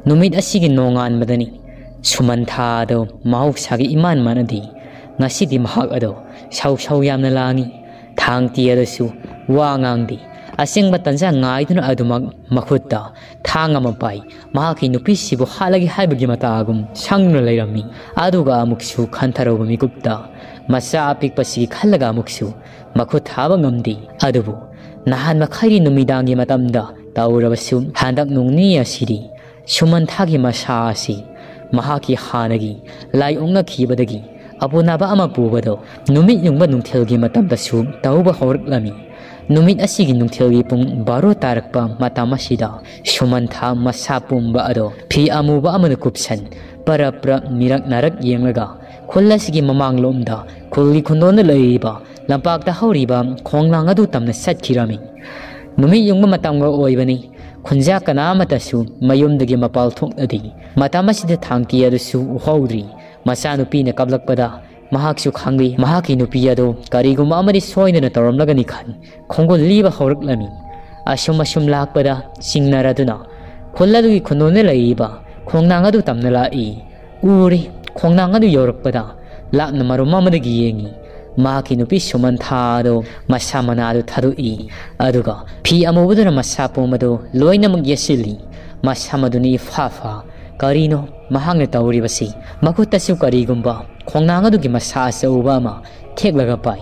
ꯅꯨꯃꯤꯠ ꯑꯁꯤꯒꯤ ꯅꯣꯡꯉꯥꯟꯕꯗꯅꯤ ꯁꯨꯃꯟꯊꯥ ꯑꯗꯣ ꯃꯍꯧꯁꯥꯒꯤ ꯏꯃꯥꯟ ꯃꯥꯟꯅꯗꯤ ꯉꯁꯤꯗꯤ ꯃꯍꯥꯛ ꯑꯗꯣ ꯁꯧ ꯁꯧ ꯌꯥꯝꯅ ꯂꯥꯡꯉꯤ ꯊꯥꯡꯇꯤ ꯑꯗꯨꯁꯨ ꯋꯥ ꯉꯥꯡꯗꯤ ꯑꯁꯦꯡꯕ ꯇꯟꯖꯥ ꯉꯥꯏꯗꯨꯅ ꯑꯗꯨꯃꯛ ꯃꯈꯨꯠꯇ ꯊꯥꯡ ꯑꯃ ꯄꯥꯏ ꯃꯍꯥꯛꯀꯤ ꯅꯨꯄꯤꯁꯤꯕꯨ ꯍꯥꯠꯂꯒꯦ ꯍꯥꯏꯕꯒꯤ ꯃꯇꯥꯒꯨꯝ ꯁꯪꯗꯨꯅ ꯂꯩꯔꯝꯃꯤ ꯑꯗꯨꯒ ꯑꯃꯨꯛꯁꯨ ꯈꯟꯊꯔꯧꯕ ꯃꯤꯀꯨꯞꯇ ꯃꯆꯥ ꯑꯄꯤꯛꯄꯁꯤꯒꯤ ꯈꯜꯂꯒ ꯑꯃꯨꯛꯁꯨ ꯃꯈꯨꯠ ꯊꯥꯕ ꯉꯝꯗꯦ ꯑꯗꯨꯕꯨ ꯅꯍꯥꯟ ꯃꯈꯩꯒꯤ ꯅꯨꯃꯤꯗꯥꯡꯒꯤ ꯃꯇꯝꯗ ꯇꯧꯔꯕꯁꯨ ꯍꯟꯗꯛ ꯅꯣꯡꯅꯤ ꯑꯁꯤꯗꯤ ꯁꯨꯃꯟꯊꯥꯒꯤ ꯃꯁꯥ ꯑꯁꯤ ꯃꯍꯥꯛꯀꯤ ꯍꯥꯟꯅꯒꯤ ꯂꯥꯏ ꯑꯣꯛꯅꯈꯤꯕꯗꯒꯤ ꯑꯄꯨꯅꯕ ꯑꯃ ꯄꯨꯕꯗꯣ ꯅꯨꯃꯤꯠ ꯌꯨꯡꯕ ꯅꯨꯡꯊꯤꯜꯒꯤ ꯃꯇꯝꯗꯁꯨ ꯇꯧꯕ ꯍꯧꯔꯛꯂꯝꯃꯤ ꯅꯨꯃꯤꯠ ꯑꯁꯤꯒꯤ ꯅꯨꯡꯊꯤꯜꯒꯤ ꯄꯨꯡ 12 ꯇꯥꯔꯛꯄ ꯃꯇꯝ ꯑꯁꯤꯗ ꯁꯨꯃꯟꯊꯥ ꯃꯁꯥ ꯄꯨꯝꯕ ꯑꯗꯣ ꯐꯤ ꯑꯃꯨꯕ ꯑꯃꯅ ꯀꯨꯞꯁꯟ ꯄꯔꯞ ꯄꯔꯞ ꯃꯤꯔꯛ ꯅꯥꯔꯛ ꯌꯦꯡꯂꯒ ꯈꯨꯜ ꯑꯁꯤꯒꯤ ꯃꯃꯥꯡꯂꯣꯝꯗ ꯈꯨꯜꯒꯤ ꯈꯨꯟꯗꯣꯟꯗ ꯂꯩꯔꯤꯕ ꯂꯝꯄꯥꯛꯇ ꯍꯧꯔꯤꯕ ꯈꯣꯡꯅꯥꯡ ꯑꯗꯨ ꯇꯝꯅ ꯆꯠꯈꯤꯔꯝꯃꯤ ꯅꯨꯃꯤꯠ ꯌꯨꯡꯕ ꯃꯇꯝꯒ ꯑꯣꯏꯕꯅꯤ ꯈꯨꯟꯖꯥ ꯀꯅꯥꯃꯇꯁꯨ ꯃꯌꯨꯝꯗꯒꯤ ꯃꯄꯥꯜ ꯊꯣꯛꯅꯗꯦ ꯃꯇꯝ ꯑꯁꯤꯗ ꯊꯥꯡꯇꯤ ꯑꯗꯨꯁꯨ ꯎꯍꯧꯗ꯭ꯔꯤ ꯃꯆꯥꯅꯨꯄꯤꯅ ꯀꯞꯂꯛꯄꯗ ꯃꯍꯥꯛꯁꯨ ꯈꯪꯂꯤ ꯃꯍꯥꯛꯀꯤ ꯅꯨꯄꯤ ꯑꯗꯨ ꯀꯔꯤꯒꯨꯝꯕ ꯑꯃꯗꯤ ꯁꯣꯏꯗꯅ ꯇꯧꯔꯝꯂꯒꯅꯤ ꯈꯟ ꯈꯣꯡꯒꯨꯜ ꯂꯤꯕ ꯍꯧꯔꯛꯂꯝꯃꯤ ꯑꯁꯨꯝ ꯂꯥꯛꯄꯗ ꯆꯤꯡꯅꯔꯗꯨꯅ ꯈꯨꯜ ꯑꯗꯨꯒꯤ ꯈꯨꯟꯗꯣꯟꯗ ꯂꯩꯔꯤꯕ ꯈꯣꯡꯅꯥꯡ ꯑꯗꯨ ꯇꯝꯅ ꯂꯥꯛꯏ ꯎꯔꯤ ꯈꯣꯡꯅꯥꯡ ꯑꯗꯨ ꯌꯧꯔꯛꯄꯗ ꯂꯥꯞꯅ ꯃꯔꯨꯝ ꯑꯃꯗꯒꯤ ꯌꯦꯡꯉꯤ ꯃꯍꯥꯛꯀꯤ ꯅꯨꯄꯤ ꯁꯨꯃꯟꯊꯥ ꯑꯗꯨ ꯃꯁꯥ ꯃꯅꯥꯗꯨ ꯊꯥꯗꯣꯛꯏ ꯑꯗꯨꯒ ꯐꯤ ꯑꯃꯨꯕꯗꯨꯅ ꯃꯁꯥ ꯄꯨꯝꯕꯗꯨ ꯂꯣꯏꯅꯃꯛ ꯌꯦꯠꯁꯤꯜꯂꯤ ꯃꯁꯥ ꯃꯗꯨꯅ ꯏꯐꯥ ꯀꯔꯤꯅꯣ ꯃꯍꯥꯛꯅ ꯇꯧꯔꯤꯕꯁꯤ ꯃꯈꯨꯠꯇꯁꯨ ꯀꯔꯤꯒꯨꯝꯕ ꯈꯣꯡꯅꯥꯡ ꯑꯗꯨꯒꯤ ꯃꯁꯥ ꯑꯆꯧꯕ ꯑꯃ ꯊꯦꯛꯂꯒ ꯄꯥꯏ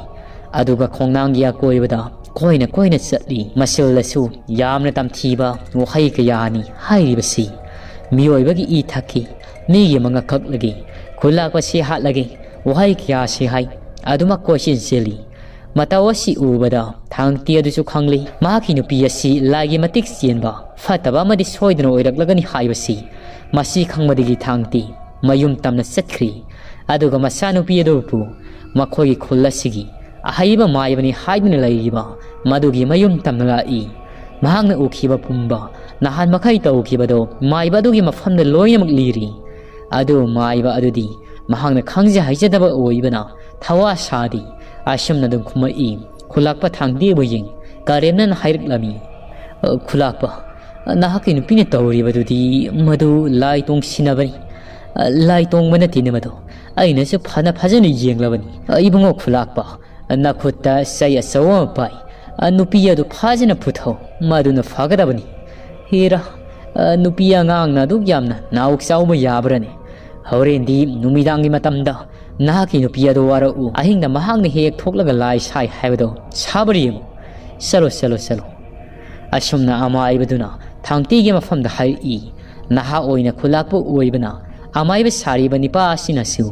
ꯑꯗꯨꯒ ꯈꯣꯡꯅꯥꯡꯒꯤ ꯑꯀꯣꯏꯕꯗ ꯀꯣꯏꯅ ꯆꯠꯂꯤ ꯃꯁꯤꯜꯗꯁꯨ ꯌꯥꯝꯅ ꯇꯝꯊꯤꯕ ꯋꯥꯍꯩ ꯀꯌꯥꯅꯤ ꯍꯥꯏꯔꯤꯕꯁꯤ ꯃꯤꯑꯣꯏꯕꯒꯤ ꯏ ꯊꯛꯈꯤ ꯃꯤꯒꯤ ꯃꯉꯛ ꯀꯛꯂꯒꯦ ꯈꯨꯜꯂꯥꯛꯄꯁꯤ ꯍꯥꯠꯂꯒꯦ ꯋꯥꯍꯩ ꯀꯌꯥꯁꯤ ꯍꯥꯏ ꯑꯗꯨꯃꯛ ꯀꯣꯏꯆꯦꯟ ꯆꯦꯜꯂꯤ ꯃꯇꯧ ꯑꯁꯤ ꯎꯕꯗ ꯊꯥꯡꯇꯤ ꯑꯗꯨꯁꯨ ꯈꯪꯂꯤ ꯃꯍꯥꯛꯀꯤ ꯅꯨꯄꯤ ꯑꯁꯤ ꯂꯥꯏꯒꯤ ꯃꯇꯤꯛ ꯆꯦꯟꯕ ꯐꯠꯇꯕ ꯑꯃꯗꯤ ꯁꯣꯏꯗꯅ ꯑꯣꯏꯔꯛꯂꯒꯅꯤ ꯍꯥꯏꯕꯁꯤ ꯃꯁꯤ ꯈꯪꯕꯗꯒꯤ ꯊꯥꯡꯇꯤ ꯃꯌꯨꯝ ꯇꯝꯅ ꯆꯠꯈ꯭ꯔꯤ ꯑꯗꯨꯒ ꯃꯆꯥꯅꯨꯄꯤ ꯑꯗꯨꯕꯨ ꯃꯈꯣꯏꯒꯤ ꯈꯨꯜ ꯑꯁꯤꯒꯤ ꯑꯍꯩꯕ ꯃꯥꯏꯕꯅꯤ ꯍꯥꯏꯗꯨꯅ ꯂꯩꯔꯤꯕ ꯃꯗꯨꯒꯤ ꯃꯌꯨꯝ ꯇꯝꯅ ꯂꯥꯛꯏ ꯃꯍꯥꯛꯅ ꯎꯈꯤꯕ ꯄꯨꯝꯕ ꯅꯍꯥꯟ ꯃꯈꯩ ꯇꯧꯈꯤꯕꯗꯣ ꯃꯥꯏꯕ ꯑꯗꯨꯒꯤ ꯃꯐꯝꯗ ꯂꯣꯏꯅꯃꯛ ꯂꯤꯔꯤ ꯑꯗꯨ ꯃꯥꯏꯕ ꯑꯗꯨꯗꯤ ꯃꯍꯥꯛꯅ ꯈꯪꯖ ꯍꯩꯖꯗꯕ ꯑꯣꯏꯕꯅ ꯊꯋꯥ ꯁꯥꯗꯤ ꯑꯁꯨꯝꯅ ꯑꯗꯨꯝ ꯈꯨꯝꯃꯛꯏ ꯈꯨꯜꯂꯥꯛꯄ ꯊꯥꯡꯇꯤꯕꯨ ꯌꯦꯡ ꯀꯔꯦꯝꯅꯅ ꯍꯥꯏꯔꯛꯂꯝꯃꯤ ꯈꯨꯜꯂꯥꯛꯄ ꯅꯍꯥꯛꯀꯤ ꯅꯨꯄꯤꯅ ꯇꯧꯔꯤꯕꯗꯨꯗꯤ ꯃꯗꯨ ꯂꯥꯏ ꯇꯣꯡꯁꯤꯟꯅꯕꯅꯤ ꯂꯥꯏ ꯇꯣꯡꯕ ꯅꯠꯇꯦꯅꯦ ꯃꯗꯣ ꯑꯩꯅꯁꯨ ꯐꯖꯅ ꯌꯦꯡꯂꯕꯅꯤ ꯏꯕꯨꯡꯉꯣ ꯈꯨꯜꯂꯥꯛꯄ ꯅꯈꯨꯠꯇ ꯆꯩ ꯑꯆꯧꯕ ꯑꯃ ꯄꯥꯏ ꯅꯨꯄꯤ ꯑꯗꯨ ꯐꯖꯅ ꯐꯨꯊꯧ ꯃꯗꯨꯅ ꯐꯒꯗꯕꯅꯤ ꯍꯦꯔꯥ ꯅꯨꯄꯤ ꯑꯉꯥꯡꯅ ꯑꯗꯨꯛ ꯌꯥꯝꯅ ꯅꯥꯎ ꯆꯥꯎꯕ ꯌꯥꯕ꯭ꯔꯅꯦ ꯍꯣꯔꯦꯟꯗꯤ ꯅꯨꯃꯤꯗꯥꯡꯒꯤ ꯃꯇꯝꯗ ꯅꯍꯥꯛꯀꯤ ꯅꯨꯄꯤ ꯑꯗꯨ ꯋꯥꯔꯛꯎ ꯑꯍꯤꯡꯗ ꯃꯍꯥꯛꯅ ꯍꯦꯛ ꯊꯣꯛꯂꯒ ꯂꯥꯏ ꯁꯥꯏ ꯍꯥꯏꯕꯗꯣ ꯁꯥꯕꯔ ꯌꯦꯡꯉꯨ ꯆꯠꯂꯣ ꯑꯁꯨꯝꯅ ꯑꯃꯥꯏꯕꯗꯨꯅ ꯊꯥꯡꯇꯤꯒꯤ ꯃꯐꯝꯗ ꯍꯥꯏꯔꯛꯏ ꯅꯍꯥ ꯑꯣꯏꯅ ꯈꯨꯜꯂꯥꯛꯄ ꯑꯣꯏꯕꯅ ꯑꯃꯥꯏꯕ ꯁꯥꯔꯤꯕ ꯅꯤꯄꯥ ꯑꯁꯤꯅꯁꯨ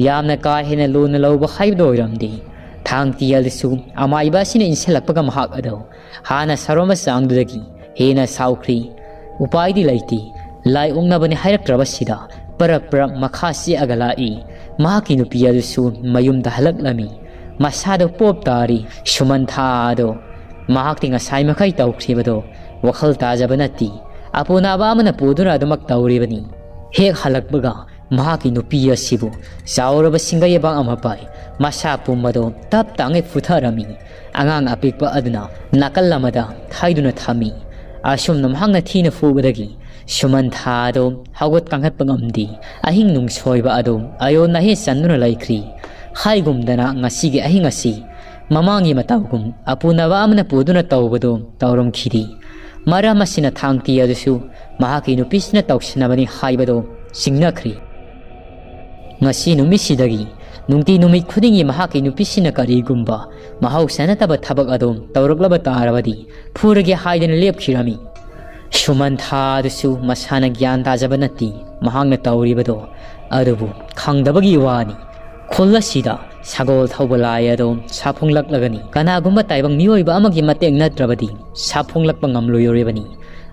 ꯌꯥꯝꯅ ꯀꯥ ꯍꯦꯟꯅ ꯂꯨꯅ ꯂꯧꯕ ꯍꯥꯏꯕꯗꯣ ꯑꯣꯏꯔꯝꯗꯦ ꯊꯥꯡꯇꯤ ꯑꯗꯨꯁꯨ ꯑꯃꯥꯏꯕ ꯑꯁꯤꯅ ꯏꯟꯁꯤꯜꯂꯛꯄꯒ ꯃꯍꯥꯛ ꯑꯗꯣ ꯍꯥꯟꯅ ꯁꯥꯔꯣꯟꯕ ꯆꯥꯡꯗꯨꯗꯒꯤ ꯍꯦꯟꯅ ꯁꯥꯎꯈ꯭ꯔꯤ ꯎꯄꯥꯏꯗꯤ ꯂꯩꯇꯦ ꯂꯥꯏ ꯑꯣꯛꯅꯕꯅꯤ ꯍꯥꯏꯔꯛꯇ꯭ꯔꯕꯁꯤꯗ ꯄꯔꯞ ꯃꯈꯥ ꯆꯦꯛꯑꯒ ꯂꯥꯛꯏ ꯃꯍꯥꯛꯀꯤ ꯅꯨꯄꯤ ꯑꯗꯨꯁꯨ ꯃꯌꯨꯝꯗ ꯍꯜꯂꯛꯂꯝꯃꯤ ꯃꯁꯥꯗꯣ ꯄꯣꯞ ꯇꯥꯔꯤ ꯁꯨꯃꯟꯊꯥ ꯑꯗꯣ ꯃꯍꯥꯛꯇꯤ ꯉꯁꯥꯏ ꯃꯈꯩ ꯇꯧꯈ꯭ꯔꯤꯕꯗꯣ ꯋꯥꯈꯜ ꯇꯥꯖꯕ ꯅꯠꯇꯦ ꯑꯄꯨꯅꯕ ꯑꯃꯅ ꯄꯨꯗꯨꯅ ꯑꯗꯨꯃꯛ ꯇꯧꯔꯤꯕꯅꯤ ꯍꯦꯛ ꯍꯜꯂꯛꯄꯒ ꯃꯍꯥꯛꯀꯤ ꯅꯨꯄꯤ ꯑꯁꯤꯕꯨ ꯆꯥꯎꯔꯕ ꯁꯤꯡꯒꯩꯕꯥꯛ ꯑꯃ ꯄꯥꯏ ꯃꯁꯥ ꯄꯨꯝꯕꯗꯣ ꯇꯞ ꯇꯥꯡꯉꯩ ꯐꯨꯊꯔꯝꯃꯤ ꯑꯉꯥꯡ ꯑꯄꯤꯛꯄ ꯑꯗꯨꯅ ꯅꯥꯀꯜ ꯑꯃꯗ ꯊꯥꯏꯗꯨꯅ ꯊꯝꯃꯤ ꯑꯁꯨꯝꯅ ꯃꯍꯥꯛꯅ ꯊꯤꯅ ꯐꯨꯕꯗꯒꯤ ꯁꯨꯃꯟꯊꯥ ꯑꯗꯣ ꯍꯧꯒꯠ ꯀꯥꯡꯈꯠꯄ ꯉꯝꯗꯦ ꯑꯍꯤꯡ ꯅꯨꯡꯁꯣꯏꯕ ꯑꯗꯣ ꯑꯌꯣꯟ ꯑꯍꯦ ꯆꯟꯗꯨꯅ ꯂꯩꯈ꯭ꯔꯤ ꯍꯥꯏꯒꯨꯝꯗꯅ ꯉꯁꯤꯒꯤ ꯑꯍꯤꯡ ꯑꯁꯤ Mamangi matawgum apunaba amna puduna tawbado tawrom khidi mara masina thangti adusu mahaki nupisna tawsinabani haibado singnakhri ngasi numisidagi nungti numit khudingi mahaki nupisina karigumba mahausana taba thabak adom tawroklaba tarabadi phurage haidana lepkhirami shumantha adusu masana gyan tajabanati mahangna tawribado adubu khangdabagi wani khollasida sagol thaubalai adom saphunglak kanagumba taibang miyoiba amagi mateng natrabadi saphunglakpa ngamloyoribani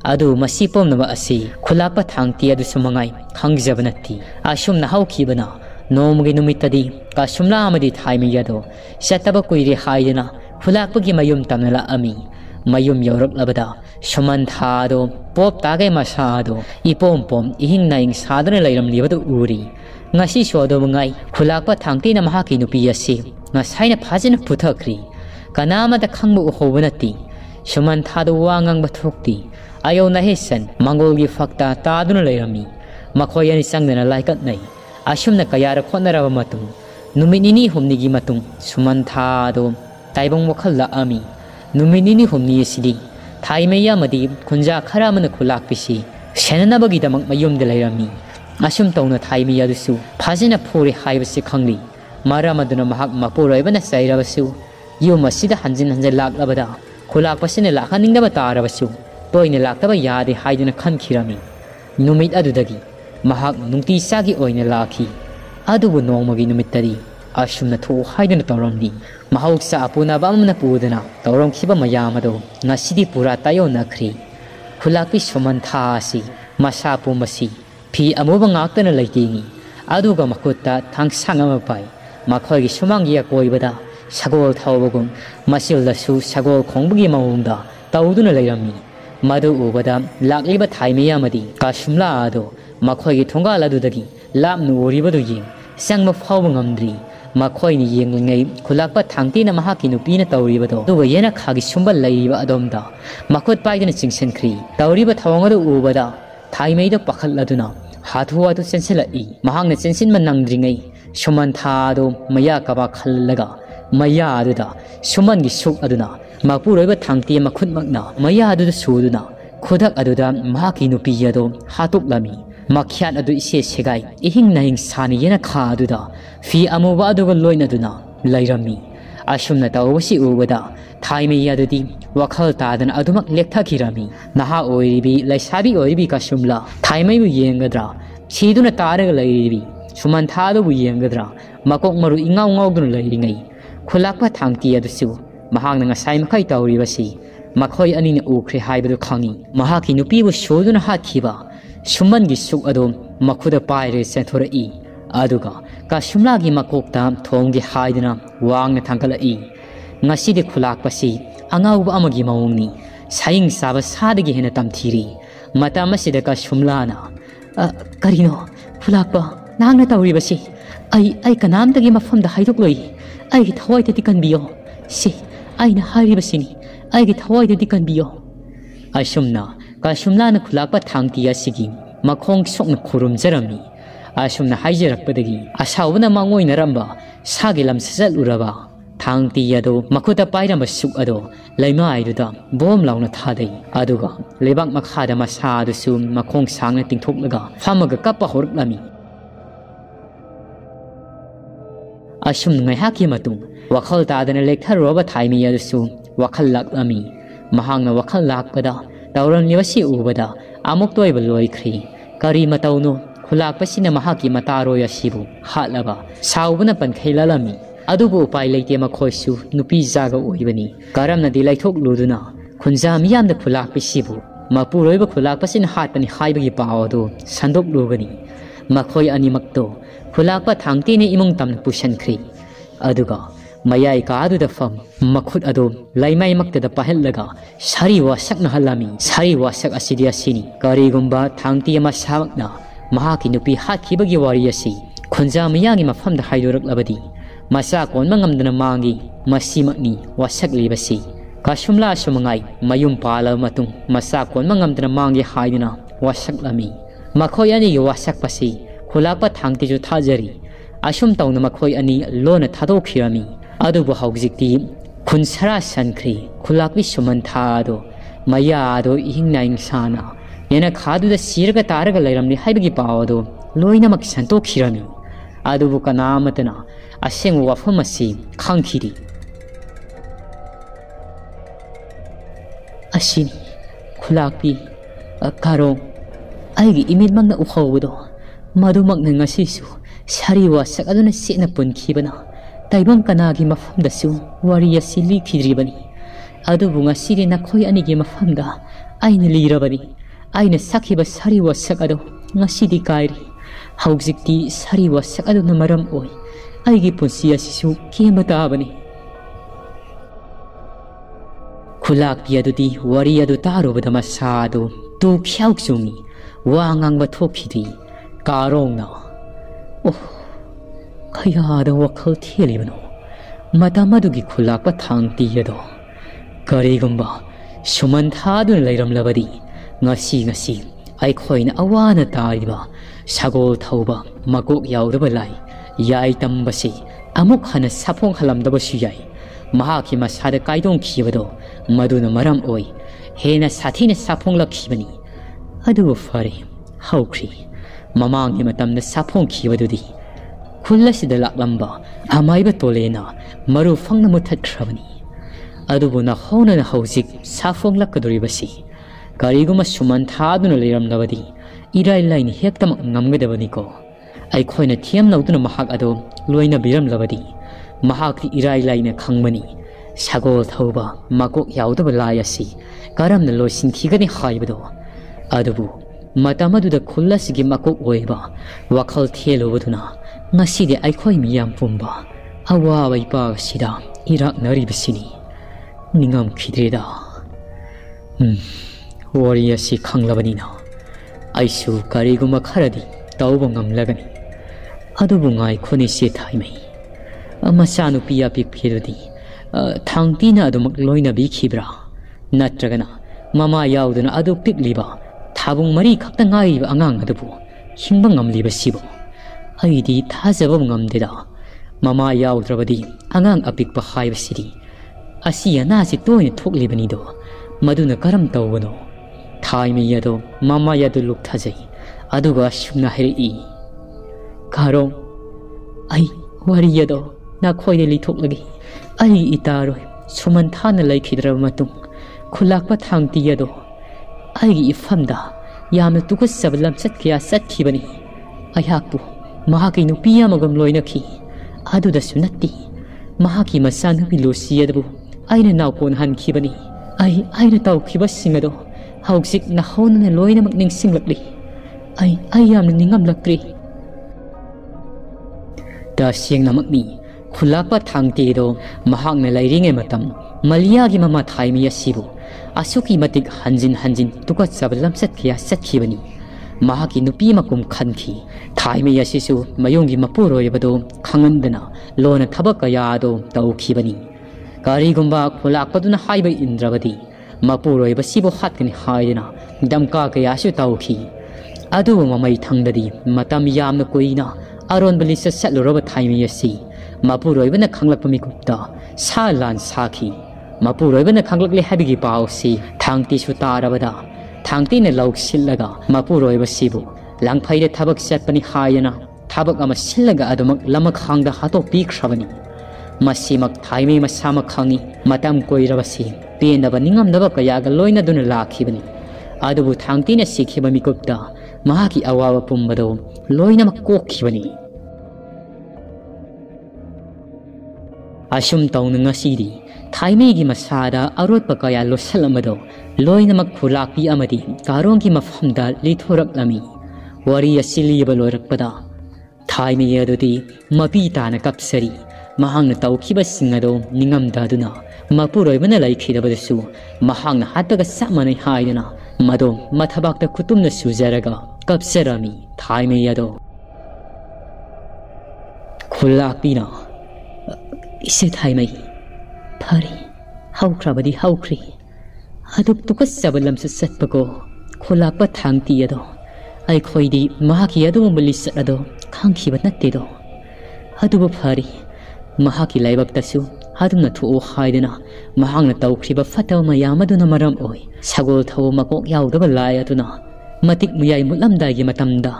adu masi pomnaba asi khulakpa thangti adu sumangai khangjabanati asumna haukhibana nomgi numitadi kasumla amadi thaimi yado sataba kuiri haidana khulakpagi mayum tamnala ami mayum yoraklabada shumantha do pop tagai masado ipom pom ihing naing sadana lairam libadu uri ngasi sodo mangai khulakpa thangti na mahaki nupi asi ngasaina phajina puthakri kanama da khangbu hobanati shumantha do wangang bathokti ayo na hesan mangolgi fakta taduna lairami makhoi ani sangdana laikat nai asumna kayara khonaraba matung numinini humnigi matung shumantha do taibong wakhalla ami numinini humni asidi thaimeya madi khunja khara mana khulak pisi senanabagi damak mayum de lairami asum tawna thaimi yadusu phajina phuri haibasi khangli maramaduna mahak mapuroibana sairabasu yuma sida hanjin laklabada khulak pasine lakhaningdaba tarabasu toine laktaba yade haiduna khankhirami numit adudagi mahak nungti sagi oina lakhi adubu nongmagi numittari asumna tho haiduna tawramdi mahausa apuna bamna pudana tawram khiba mayamado ngasidi pura tayo nakhri khulakpi shumantha asi masapu masi fi amuba ngaktana laitingi aduga makutta thangsang ama pai makhoigi sumangi koibada sagol thawbagum masildasu sagol khongbugi mawungda tawduna lairami madu ubada lakliba thaimiya madi kasumla ado makhoigi thongal adudagi lapnu oribadu yeng sangma phawba ngamdri makhoini yenglngai khulakpa thangti na mahaki nupina tawribado duga yena khagi sumbal laiba adomda makot paidana chingsenkhri tawriba thawangadu ubada thaimeido pakhalladuna hathuwa tu senselai mahangna sensin manangdringai shumantha do maya kaba khallaga maya aduda sumangi suk aduna mapuroiba thangti makhutmakna maya aduda suduna khodak aduda mahaki nupi yado hatuklami makhyat adu ise segai ihing nahing sani yena kha aduda fi amuba aduga loina duna lairami asumna tawasi ubada thaimi yadudi wakhal tadan adumak lekthakirami naha oiribi laisabi oiribi kasumla thaimai bu yengadra siduna taraga lairibi shumantha do bu yengadra makok maru ingaw ngawduna lairingai khulakpa thangti adusu mahangna ngasai makai tawribasi makhoi anina ukhre haibadu khangi mahaki nupi bu shoduna hathiba sumangi suk adom makhuda paire senthora I aduga kasumla gi makokta thonggi haidina wangna thangkala I ngasidi khulakpasi angauba amagi mawungni saing saba sadagi hena tamthiri matamasida kasumlana karino khulakpa nangna tawribasi ai kanamtagi mafamda haidokloi ai gi thawai tati kanbiyo si aina haribasini ai gi thawai tati kanbiyo asumna kasumlana khulakpa thangti asigi makhong sokna khurumjarami asumna haijarakpadagi asawna mangoina ramba sagilam sajal uraba thangti yado makhuta pairamba suk ado laimai duda bom launa thadai aduga lebak makhada masa adusu makhong sangna tingthoklaga phamaga kappa horuklami asum ngai haki matung wakhal tadana lekhar roba thaimi adusu wakhal laklami mahangna wakhal lakpada tawran liwasi ubada amuk toiba loikhri kari matawno khulakpasina mahaki mataro yasibu hatlaba saubuna pankailalami adubu upai leite makhoisu nupi jaga oibani karamna di laithok luduna khunja miyamda khulakpisibu mapuroiba khulakpasina hatpani haibagi paawdo sandok lugani makhoi animakto khulakpa thangti ne imung tamna pusankhri aduga mayai ka aduda fam makhut ado laimai makta da pahellaga sari wasak na halami sari wasak asidi asini karigumba thangti ama samakna mahaki nupi hakhibagi wari asi khunja miyangi mafamda haidoraklabadi masa kon mangamdana mangi masimakni wasak libasi kasumla sumangai mayum pala matung masa kon mangamdana mangi haiduna wasak lami makhoi ani gi wasak pasi khulakpa thangti ju thajari asum tawna makhoi ani lona thadok khirami adubu haujikti คุณสระสันครีคุณลักวิสุมันทาโดมายาโดอิงนายสานาเนี่ยนะขาดูจะสีรกตารกเลยรำนี้ให้ไปกี่ป่าวโดลอยน้ำมักสันโตขีรามีอาดูบุกนามตนะอาเซงวัฟมาสีขังขีดีอาชินีคุณลักปีการงไอ้กี่อิมิดมังนะอุขาวโดมาดูมักหนึ่งอาศิสุชารีวาสักอดุนเสียนปนขีบนะแต่บังกันนากิมาฟัมดัสุวารียสิลีขีดรีบันีอาดูบุงอาศิรินักคอยอันนี้กิมาฟัมดาไอ้นี่ลีราบันีไอ้เนี่ยสักฮิบชารีวาสักอดุงาศิดีกายรีฮาวจิกตีชารีวาสักอดุนมารำโอยไอ้กี่ปนสีอาศิสุเกี่ยมตาบันีคุลักปีอาดูดีวารีอาดูตาโรบดมาซาดูตูเขียวจงนีว่างงังบัทโอขีดีการงนะโอ้ขยาดวักเขาเที่ยวลีบโนมาตามาดูกิคุลักปะทางตียดอกะเรกุมบาชมันทาดุนเลยรำลาบดีงาซีไอ้คอยนะอวานตาดีบาชาโกลทาวบามากุกยาวดบไลยายตัมบสีอามุขนะสัพงขลัมดบสีใหญ่มหาคิมาสาดไกดงขีบดมาดูนมารำโอยเฮนะสัตินะสัพงลักขีบนีอดูฟารีฮาวครีมามังฮิมาตัมนะสัพงขีบดูดีคุณละสิเดลักลัมบาอามัยบะโตเลนะมารูฟังนมุทัดคราบนีอดูบุนะฮาวนะฮาวจิกสัพงลักกดริบสีการิกุมาชุมันทาดุนเลยรำดบดีอีไรไลน์เฮกตัมงำกดบดีก็ไอ้คอยนะเทียมนาดุนมหากอดูลอยนะบิรำลบดีมหากที่อีไรไลน์ขังมันีชาโกลทาวบามากุยาวดบลายสีการัมนะลอยสินทีกันนี่หายบดอดูบุมาตามาดูดคุณละสิกิมากุโอยบาวักขลเทียโลบดุนะงาสิเดไอ้คอยมียามปุ่มบาอาวาไว้ปากสิดาอิรักนารีบสินีนิงามคิดเรดาวารียสิขังลาบันีนะไอสูการิกุมาคาราดีตาวบังงามลากันีอดูบุงไอคนนี้เสียทายไหมมาสานุปิยาปิกพิรดีทางที่น่าดูมักลอยนาบีขีบรานัดจักนะมามายาวดูนะอดูปิกลีบาท้าบุงมารีขับตั้งไงบะอ่างอดูบุหิมบังงามลีบสิบไอ้ดีท้าจะบังงามเดดามามายาวตระบดีอ่างอปิกบะหายบสิดีอาศัยน่าสิตัวนี้ทุกลีบันีดูมาดูนะการัมตาวโนท้ายมียาดูมามายาดูลุกท้าใจอดูก็ชุมนาเฮรีการงไอ้วารียาดูนักคอยเดลิทุกลกีไอ้อิตาโรยสมันทานอะไรคิดเรามาตุงคุลักปะทางตียาดูไอ้อิฟัมดายามตุกุสับลัมสัตกิยาสัตขีบันีไอ้ฮักบุมหากินุปิยามกำลอยนักขีอาดูดัสุนัตติมหากิมาสานุปิลูซียดบุไอ้เนนาวปนหันขีบันีไอ้เนตาวขีบัสสิงดูฮาวซิกนักฮอนเนลอยนักนิ่งสิงลักลีไอ้ยามนิ่งงามลักตรีดาเสียงนักนี้คุลักปะทางตีดูมหากเนลัยริงเอมาตัมมาลียากิมามาไทยมียาสิบุอาสุกิมาติกฮันจินตุกัดสับลัมสัตกิยาสัตขีบันีมหากินุปีมากุมขันขีไทยมียาสิสุมายุงกิมาปูโรยบดูขังันดนะโลนทับกยาดูตาวขีบันีการิกุมบาคุลักปะดุนหายไปอินทรบดีมาปูโรยบสิบุขัดกันหายนะดัมกากยาสุตาวขีอดูมาไม่ทังดดีมาตามยามนกุยนะอารอนบลิสเซลโรบไทยมียาสีมาปูโรยบันขังลักปมิกุปตาซาลานซาขีมาปูโรยบันขังลักเลหบิกิปาวสีทางที่สุตาระบดาทางที่เนลาวสิลลกามาปูโรยบสิบุหลังไฟเดทับกเซตปนิหายนะทับกอามาสิลลกาอดูมักลำขังดาฮัตโตปีกชาบันีมาสิมักไทยมีมาสามักขังนีมาตามกุยระบสิเปียนดับนิงามดับกยากลอยนาดุนลาขีบันีอดูบุทางที่เนสิขีบมิกุปตามาหากิอาวาวปุ่มบดูลอยนามักโกขีบันีอาชุมตาวนึงสิดีไทยมีกิมาซาดาอารถปกายาลุสลามดูลอยนามักคุลักปีอามาดีการงกิมาฟัมดาลิทุรักลามีวารียสิลีบลอยรักปดาไทยมียาดูดีมาปีตานกับสรีมาหังนตาวขีบสิงห์ดูนิงามดาดุนามาปูรอยมันอะไรขีดบดสูมาหังนฮัตตะกสัมมันหายนะมาดูมาทับักตะคุตุมนสูเจรกากับสรามีไทยมียาดูคุลักปีนะอิสไทยไม่พารีฮาวคราบดีฮาวครีอาดุตุกัสซับลัมสุดสัตปะโกคุลักปะทางตียาดูไอคอยดีมหากิยาดูมลิสระดูขังขีบัดนัดตีดูอาดุบพารีมหากิไลบักตะสู ꯑꯗꯨꯝꯅ ꯊꯣꯛꯎ ꯍꯥꯏꯗꯅ ꯃꯍꯥꯛꯅ ꯇꯧꯈ꯭ꯔꯤꯕ ꯐꯠꯇꯕ ꯃꯌꯥꯝ ꯑꯗꯨꯅ ꯃꯔꯝ ꯑꯣꯏ ꯁꯒꯣꯜ ꯊꯧꯕ ꯃꯀꯣꯛ ꯌꯥꯎꯗꯕ ꯂꯥꯏ ꯑꯗꯨꯅ ꯃꯇꯤꯛ ꯃꯌꯥꯏ ꯃꯨꯠꯂꯝꯗꯥꯏꯒꯤ ꯃꯇꯝꯗ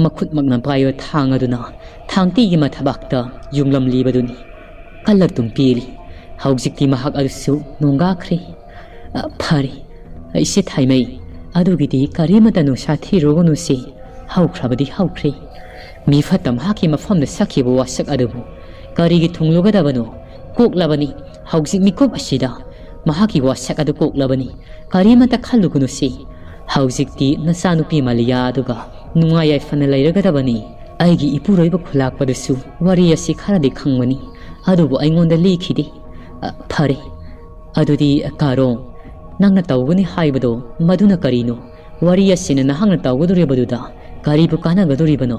ꯃꯈꯨꯠꯃꯛꯅ ꯄꯥꯏꯕ ꯊꯥꯡ ꯑꯗꯨꯅ ꯊꯥꯡꯇꯤꯒꯤ ꯃꯊꯕꯥꯛꯇ ꯌꯨꯡꯂꯝꯂꯤꯕꯗꯨꯅꯤ ꯀꯜꯂꯛꯇꯨꯝ ꯄꯤꯔꯤ ꯍꯧꯖꯤꯛꯇꯤ ꯃꯍꯥꯛ ꯑꯗꯨꯁꯨ ꯅꯣꯡꯒꯥꯈ꯭ꯔꯦ ꯐꯔꯦ ꯏꯆꯦ ꯊꯥꯏꯃꯩ ꯑꯗꯨꯒꯤꯗꯤ ꯀꯔꯤꯃꯇ ꯅꯨꯡꯁꯥ ꯊꯤꯔꯨꯒꯅꯨꯁꯦ ꯍꯧꯈ꯭ꯔꯕꯗꯤ ꯍꯧꯈ꯭ꯔꯦ ꯃꯤ ꯐꯠꯇ ꯃꯍꯥꯛꯀꯤ ꯃꯐꯝꯗ ꯁꯛꯈꯤꯕ ꯋꯥꯁꯛ ꯑꯗꯨꯕꯨ ꯀꯔꯤꯒꯤ ꯊꯨꯡꯂꯨꯒꯗꯕꯅꯣ ꯀꯣꯛꯂꯕꯅꯤ ꯍꯧꯖꯤꯛ ꯃꯤꯀꯨꯞ ꯑꯁꯤꯗ ꯃꯍꯥꯛꯀꯤ ꯋꯥꯁꯛ ꯑꯗꯨ ꯀꯣꯛꯂꯕꯅꯤ ꯀꯔꯤꯃꯇ ꯈꯜꯂꯨꯒꯅꯨꯁꯤ ꯍꯧꯖꯤꯛꯇꯤ ꯅꯆꯥꯅꯨꯄꯤ ꯃꯥꯂꯤꯌꯥ ꯑꯗꯨꯒ ꯅꯨꯡꯉꯥꯏ ꯌꯥꯏꯐꯅ ꯂꯩꯔꯒꯗꯕꯅꯤ ꯑꯩꯒꯤ ꯏꯄꯨꯔꯣꯏꯕ ꯈꯨꯂꯥꯛꯄꯗꯁꯨ ꯋꯥꯔꯤ ꯑꯁꯤ ꯈꯔꯗꯤ ꯈꯪꯕꯅꯤ ꯑꯗꯨꯕꯨ ꯑꯩꯉꯣꯟꯗ ꯂꯤꯈꯤꯗꯦ ꯐꯔꯦ ꯑꯗꯨꯗꯤ ꯀꯥꯔꯣꯡ ꯅꯪꯅ ꯇꯧꯒꯅꯤ ꯍꯥꯏꯕꯗꯣ ꯃꯗꯨꯅ ꯀꯔꯤꯅꯣ ꯋꯥꯔꯤ ꯑꯁꯤꯅ ꯅꯍꯥꯛꯅ ꯇꯧꯒꯗꯧꯔꯤꯕꯗꯨꯗ ꯀꯔꯤꯕꯨ ꯀꯥꯟꯅꯒꯗꯧꯔꯤꯕꯅꯣ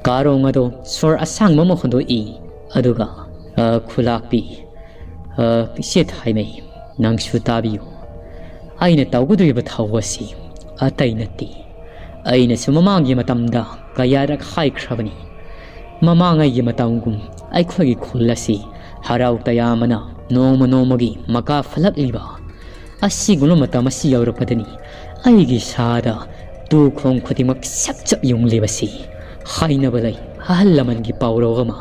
ꯀꯥꯔꯣꯡ ꯑꯗꯣ ꯁꯣꯔ ꯑꯁꯥꯡꯕ ꯑꯃ ꯍꯣꯟꯗꯣꯛꯏ ꯑꯗꯨꯒ ꯈꯨꯂꯥꯛꯄꯤ ꯏꯆꯦ ꯊꯥꯏꯃꯩ ꯅꯪꯁꯨ ꯇꯥꯕꯤꯌꯨ ꯑꯩꯅ ꯇꯧꯒꯗꯧꯔꯤꯕ ꯊꯧ ꯑꯁꯤ ꯑꯇꯩ ꯅꯠꯇꯦ ꯑꯩꯅꯁꯨ ꯃꯃꯥꯡꯒꯤ ꯃꯇꯝꯗ ꯀꯌꯥꯔꯛ ꯍꯥꯏꯈ꯭ꯔꯕꯅꯤ ꯃꯃꯥꯡꯉꯩꯒꯤ ꯃꯇꯝꯒꯨꯝ ꯑꯩꯈꯣꯏꯒꯤ ꯈꯨꯜ ꯑꯁꯤ ꯍꯔꯥꯎ ꯇꯌꯥꯝꯕꯅ ꯅꯣꯡꯃ ꯅꯣꯡꯃꯒꯤ ꯃꯀꯥ ꯐꯜꯂꯛꯂꯤꯕ ꯑꯁꯤꯒꯨꯝꯕ ꯃꯇꯝ ꯑꯁꯤ ꯌꯧꯔꯛꯄꯗꯅꯤ ꯑꯩꯒꯤ ꯏꯁꯥꯗ ꯇꯨꯈꯣꯡ ꯈꯨꯗꯤꯡꯃꯛ ꯁꯞ ꯆꯞ ꯌꯨꯡꯂꯤꯕꯁꯤ ꯍꯥꯏꯅꯕ ꯂꯩ ꯑꯍꯜ ꯂꯃꯟꯒꯤ ꯄꯥꯎꯔꯧ ꯑꯃ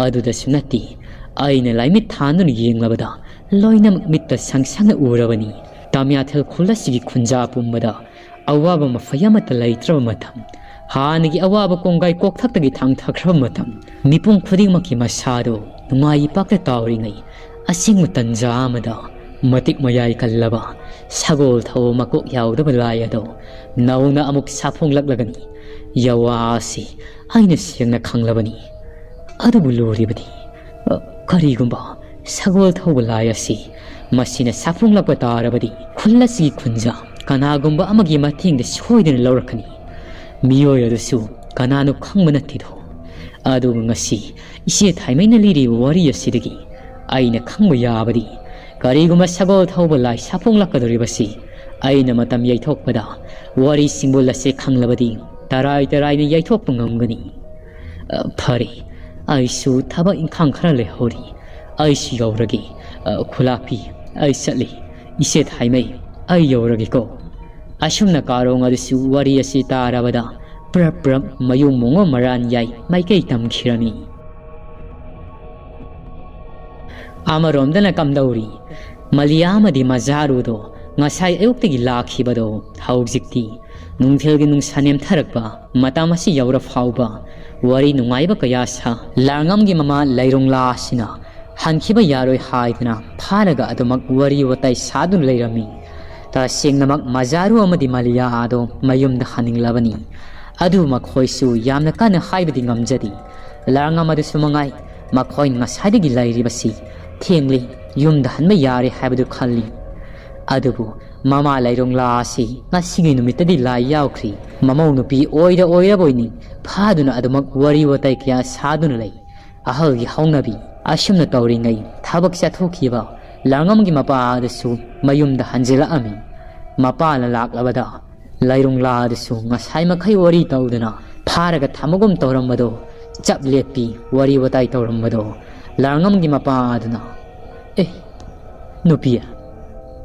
ꯑꯗꯨꯗꯁꯨ ꯅꯠꯇꯦ ꯑꯩꯅ ꯂꯥꯏꯃꯤꯠ ꯊꯥꯟꯗꯨꯅ ꯌꯦꯡꯂꯕꯗ ꯂꯣꯏꯅꯃꯛ ꯃꯤꯠꯇ ꯁꯪꯁꯪꯅ ꯎꯔꯕꯅꯤ ꯇꯥꯃ꯭ꯌꯥꯊꯦꯜ ꯈꯨꯜ ꯑꯁꯤꯒꯤ ꯈꯨꯟꯖꯥ ꯄꯨꯝꯕꯗ ꯑꯋꯥꯕ ꯃꯐꯩ ꯑꯃꯠꯇ ꯂꯩꯇ꯭ꯔꯕ ꯃꯇꯝ ꯍꯥꯟꯅꯒꯤ ꯑꯋꯥꯕ ꯀꯣꯡꯒꯥꯏ ꯀꯣꯛꯊꯛꯇꯒꯤ ꯊꯥꯡꯊꯈ꯭ꯔꯕ ꯃꯇꯝ ꯃꯤꯄꯨꯝ ꯈꯨꯗꯤꯡꯃꯛꯀꯤ ꯃꯁꯥꯗꯣ ꯅꯨꯡꯉꯥꯏ ꯏꯄꯥꯛꯇ ꯇꯥꯎꯔꯤꯉꯩ ꯑꯁꯦꯡꯕ ꯇꯟꯖꯥ ꯑꯃꯗ ꯃꯇꯤꯛ ꯃꯌꯥꯏ ꯀꯜꯂꯕ ꯁꯒꯣꯜ ꯊꯧꯕ ꯃꯀꯣꯛ ꯌꯥꯎꯗꯕ ꯂꯥꯏ ꯑꯗꯣ ꯅꯧꯅ ꯑꯃꯨꯛ ꯁꯥꯐꯣꯡꯂꯛꯂꯒꯅꯤ ꯌꯋꯥ ꯑꯁꯤ ꯑꯩꯅ ꯁꯦꯡꯅ ꯈꯪꯂꯕꯅꯤ ꯑꯗꯨꯕꯨ ꯂꯨꯔꯤꯕꯗꯤ ꯀꯔꯤꯒꯨꯝꯕ ꯁꯒꯣꯜ ꯊꯧꯕ ꯂꯥꯏ ꯑꯁꯤ ꯃꯁꯤꯅ ꯁꯥꯐꯣꯡꯂꯛꯄ ꯇꯥꯔꯕꯗꯤ ꯈꯨꯜ ꯑꯁꯤꯒꯤ ꯈꯨꯟꯖꯥ ꯀꯅꯥꯒꯨꯝꯕ ꯑꯃꯒꯤ ꯃꯇꯦꯡꯗ ꯁꯣꯏꯗꯅ ꯂꯧꯔꯛꯀꯅꯤ ꯃꯤꯑꯣꯏ ꯑꯗꯨꯁꯨ ꯀꯅꯥꯅꯣ ꯈꯪꯕ ꯅꯠꯇꯦꯗꯣ ꯑꯗꯨꯒ ꯉꯁꯤ ꯏꯆꯦ ꯊꯥꯏꯃꯩꯅ ꯂꯤꯔꯤꯕ ꯋꯥꯔꯤ ꯑꯁꯤꯗꯒꯤ ꯑꯩꯅ ꯈꯪꯕ ꯌꯥꯕꯗꯤ ꯀꯔꯤꯒꯨꯝꯕ ꯁꯒꯣꯜ ꯊꯧꯕ ꯂꯥꯏ ꯁꯥꯐꯣꯡꯂꯛꯀꯗꯧꯔꯤꯕꯁꯤ ꯑꯩꯅ ꯃꯇꯝ ꯌꯩꯊꯣꯛꯄꯗ ꯋꯥꯔꯤ ꯁꯤꯡꯕꯨꯜ ꯑꯁꯤ ꯈꯪꯂꯕꯗꯤ ꯇꯔꯥꯏ ꯇꯔꯥꯏꯅ ꯌꯩꯊꯣꯛꯄ ꯉꯝꯒꯅꯤ ꯐꯔꯦ ꯑꯩꯁꯨ ꯊꯕꯛ ꯏꯪꯈꯥꯡ ꯈꯔ ꯂꯩꯍꯧꯔꯤ ꯑꯩꯁꯨ ꯌꯧꯔꯒꯦ ꯈꯨꯂꯥꯛꯄꯤ ꯑꯩ ꯆꯠꯂꯤ ꯏꯆꯦ ꯊꯥꯏꯃꯩ ꯑꯩ ꯌꯧꯔꯒꯦꯀꯣ ꯑꯁꯨꯝꯅ ꯀꯥꯔꯣꯡ ꯑꯗꯨꯁꯨ ꯋꯥꯔꯤ ꯑꯁꯤ ꯇꯥꯔꯕꯗ ꯄ꯭ꯔꯞ ꯄ꯭ꯔꯞ ꯃꯌꯨꯡ ꯃꯣꯡꯉꯣ ꯃꯔꯥꯟ ꯌꯥꯏ ꯃꯥꯏꯀꯩ ꯇꯝꯈꯤꯔꯝꯃꯤ ꯑꯃꯔꯣꯝꯗꯅ ꯀꯝꯗꯧꯔꯤ ꯃꯥꯂꯤꯌꯥ ꯑꯃꯗꯤ ꯃꯖꯥꯔꯨꯗꯣ ꯉꯁꯥꯏ ꯑꯌꯨꯛꯇꯒꯤ ꯂꯥꯛꯈꯤꯕꯗꯣ ꯍꯧꯖꯤꯛꯇꯤ ꯅꯨꯡꯊꯤꯜꯒꯤ ꯅꯨꯡꯁꯥ ꯅꯦꯝꯊꯔꯛꯄ ꯃꯇꯝ ꯑꯁꯤ ꯌꯧꯔ ꯐꯥꯎꯕ ꯋꯥꯔꯤ ꯅꯨꯡꯉꯥꯏꯕ ꯀꯌꯥ ꯁꯥ ꯂꯥꯡꯉꯝꯒꯤ ꯃꯃꯥ ꯂꯩꯔꯣꯡꯂꯥ ꯑꯁꯤꯅ ꯍꯟꯈꯤꯕ ꯌꯥꯔꯣꯏ ꯍꯥꯏꯗꯅ ꯐꯥꯔꯒ ꯑꯗꯨꯃꯛ ꯋꯥꯔꯤ ꯋꯥꯇꯥꯏ ꯁꯥꯗꯨꯅ ꯂꯩꯔꯝꯃꯤ ꯇꯁꯦꯡꯅꯃꯛ ꯃꯖꯥꯔꯨ ꯑꯃꯗꯤ ꯃꯥꯂꯤꯌꯥ ꯑꯗꯣ ꯃꯌꯨꯝꯗ ꯍꯟꯅꯤꯡꯂꯕꯅꯤ ꯑꯗꯨ ꯃꯈꯣꯏꯁꯨ ꯌꯥꯝꯅ ꯀꯟꯅ ꯍꯥꯏꯕꯗꯤ ꯉꯝꯖꯗꯦ ꯂꯥꯡꯉꯝ ꯑꯗꯨꯁꯨ ꯃꯉꯥꯏ ꯃꯈꯣꯏꯅ ꯉꯁꯥꯏꯗꯒꯤ ꯂꯩꯔꯤꯕꯁꯤ ꯊꯦꯡꯂꯤ ꯌꯨꯝꯗ ꯍꯟꯕ ꯌꯥꯔꯦ ꯍꯥꯏꯕꯗꯨ ꯈꯜꯂꯤ ꯑꯗꯨꯕꯨ ꯃꯃꯥ ꯂꯩꯔꯣꯡꯂꯥ ꯑꯁꯤ ꯉꯁꯤꯒꯤ ꯅꯨꯃꯤꯠꯇꯗꯤ ꯂꯥꯏ ꯌꯥꯎꯈ꯭ꯔꯤ ꯃꯃꯧ ꯅꯨꯄꯤ ꯑꯣꯏꯔꯕꯣꯏꯅꯤ ꯐꯥꯗꯨꯅ ꯑꯗꯨꯃꯛ ꯋꯥꯔꯤ ꯋꯥꯇꯥꯏ ꯀꯌꯥ ꯁꯥꯗꯨꯅ ꯂꯩ ꯑꯍꯜꯒꯤ ꯍꯧꯅꯕꯤ ꯑꯁꯨꯝꯅ ꯇꯧꯔꯤꯉꯩ ꯊꯕꯛ ꯆꯠꯊꯣꯛꯈꯤꯕ ꯂꯥꯡꯉꯝꯒꯤ ꯃꯄꯥ ꯑꯗꯨꯁꯨ ꯃꯌꯨꯝꯗ ꯍꯟꯖꯤꯜꯂꯛꯑꯝꯃꯤ ꯃꯄꯥꯅ ꯂꯥꯛꯂꯕꯗ ꯂꯩꯔꯣꯡꯂꯥ ꯑꯗꯨꯁꯨ ꯉꯁꯥꯏ ꯃꯈꯩ ꯋꯥꯔꯤ ꯇꯧꯗꯨꯅ ꯐꯥꯔꯒ ꯊꯝꯃꯒꯨꯝ ꯇꯧꯔꯝꯕꯗꯣ ꯆꯞ ꯂꯦꯞꯄꯤ ꯋꯥꯔꯤ ꯋꯥꯇꯥꯏ ꯇꯧꯔꯝꯕꯗꯣ ꯂꯥꯡꯉꯝꯒꯤ ꯃꯄꯥ ꯑꯗꯨꯅ ꯅꯨꯄꯤ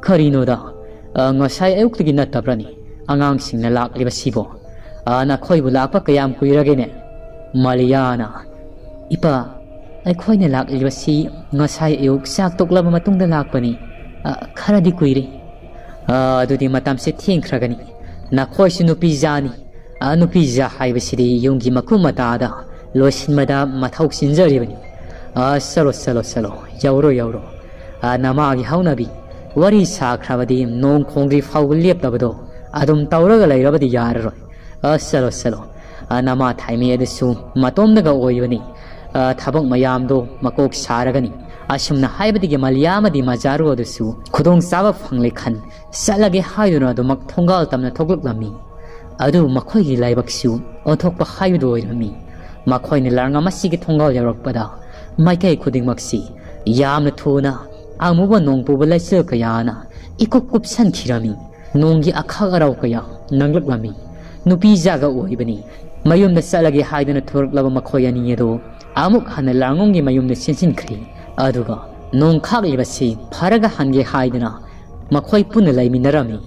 ꯀꯔꯤꯅꯣꯗ ꯉꯁꯥꯏ ꯑꯌꯨꯛꯇꯒꯤ ꯅꯠꯇꯕ꯭ꯔꯅꯤ ꯑꯉꯥꯡꯁꯤꯡꯅ ꯂꯥꯛꯂꯤꯕꯁꯤꯕꯣ ꯅꯈꯣꯏꯕꯨ ꯂꯥꯛꯄ ꯀꯌꯥꯝ ꯀꯨꯏꯔꯒꯦꯅꯦ ꯃꯥꯂꯤꯌꯥꯅ ꯏꯄꯥ ꯑꯩꯈꯣꯏꯅ ꯂꯥꯛꯂꯤꯕꯁꯤ ꯉꯁꯥꯏ ꯑꯌꯨꯛ ꯆꯥꯛ ꯇꯣꯛꯂꯕ ꯃꯇꯨꯡꯗ ꯂꯥꯛꯄꯅꯤ ꯈꯔꯗꯤ ꯀꯨꯏꯔꯦ ꯑꯗꯨꯗꯤ ꯃꯇꯝꯁꯦ ꯊꯦꯡꯈ꯭ꯔꯒꯅꯤ ꯅꯈꯣꯏꯁꯨ ꯅꯨꯄꯤꯖꯥꯅꯤ ꯅꯨꯄꯤꯖꯥ ꯍꯥꯏꯕꯁꯤꯗꯤ ꯌꯨꯝꯒꯤ ꯃꯀꯨꯞ ꯃꯇꯥꯗ ꯂꯣꯏꯁꯤꯟꯕꯗ ꯃꯊꯧ ꯆꯤꯟꯖꯔꯤꯕꯅꯤ ꯆꯠꯂꯣ ꯆꯠꯂꯣ ꯆꯠꯂꯣ ꯌꯧꯔꯣ ꯅꯃꯥꯒꯤ ꯍꯧꯅꯕꯤ ꯋꯥꯔꯤ ꯁꯥꯈ꯭ꯔꯕꯗꯤ ꯅꯣꯡ ꯈꯣꯡꯗ꯭ꯔꯤ ꯐꯥꯎꯕ ꯂꯦꯞꯇꯕꯗꯣ ꯑꯗꯨꯝ ꯇꯧꯔꯒ ꯂꯩꯔꯕꯗꯤ ꯌꯥꯔꯔꯣꯏ ꯆꯠꯂꯣ ꯅꯃꯥ ꯊꯥꯏꯃꯩ ꯑꯗꯨꯁꯨ ꯃꯇꯣꯝꯗꯒ ꯑꯣꯏꯕꯅꯤ ꯊꯕꯛ ꯃꯌꯥꯝꯗꯣ ꯃꯀꯣꯛ ꯁꯥꯔꯒꯅꯤ ꯑꯁꯨꯝꯅ ꯍꯥꯏꯕꯗꯒꯤ ꯃꯥꯂꯤꯌꯥ ꯑꯃꯗꯤ ꯃꯖꯥꯔꯨ ꯑꯗꯨꯁꯨ ꯈꯨꯗꯣꯡꯆꯥꯕ ꯐꯪꯂꯦ ꯈꯟ ꯆꯠꯂꯒꯦ ꯍꯥꯏꯗꯨꯅ ꯑꯗꯨꯃꯛ ꯊꯣꯡꯒꯥꯜ ꯇꯝꯅ ꯊꯣꯛꯂꯛꯂꯝꯃꯤ ꯑꯗꯨ ꯃꯈꯣꯏꯒꯤ ꯂꯥꯏꯕꯛꯁꯨ ꯑꯣꯟꯊꯣꯛꯄ ꯍꯥꯏꯕꯗꯨ ꯑꯣꯏꯔꯝꯃꯤ ꯃꯈꯣꯏꯅ ꯂꯥꯡꯉꯝ ꯑꯁꯤꯒꯤ ꯊꯣꯡꯒꯥꯜ ꯌꯧꯔꯛꯄꯗ ꯃꯥꯏꯀꯩ ꯈꯨꯗꯤꯡꯃꯛꯁꯤ ꯌꯥꯝꯅ ꯊꯨꯅ ꯑꯃꯨꯕ ꯅꯣꯡ ꯄꯨꯕ ꯂꯩꯆꯤꯜ ꯀꯌꯥꯅ ꯏꯀꯨꯞ ꯀꯨꯞꯁꯟꯈꯤꯔꯝꯃꯤ ꯅꯣꯡꯒꯤ ꯑꯈꯥꯛ ꯑꯔꯥꯎ ꯀꯌా ꯅꯪꯂꯛꯂꯝꯃꯤ ꯅꯨꯄꯤꯖꯥꯒ ꯑꯣꯏꯕꯅꯤ ꯃꯌꯨꯝꯗ ꯆꯠꯂꯒꯦ ꯍꯥꯏꯗꯨꯅ ꯊꯣꯔꯛꯂꯕ ꯃꯈꯣꯏ ꯑꯅꯤ ꯑꯗꯣ ꯑꯃꯨꯛ ꯍꯟꯅ ꯂꯥꯡꯉꯝꯒꯤ ꯃꯌꯨꯝꯗ ꯆꯦꯟꯁꯤꯟꯈ꯭ꯔꯦ ꯑꯗꯨꯒ ꯅꯣꯡ ꯈꯥꯛꯂꯤꯕꯁꯤ ꯐꯔꯒ ꯍꯟꯒꯦ ꯍꯥꯏꯗꯨꯅ ꯃꯈꯣꯏ ꯄꯨꯟꯅ ꯂꯩꯃꯤꯟꯅꯔꯝꯃꯤ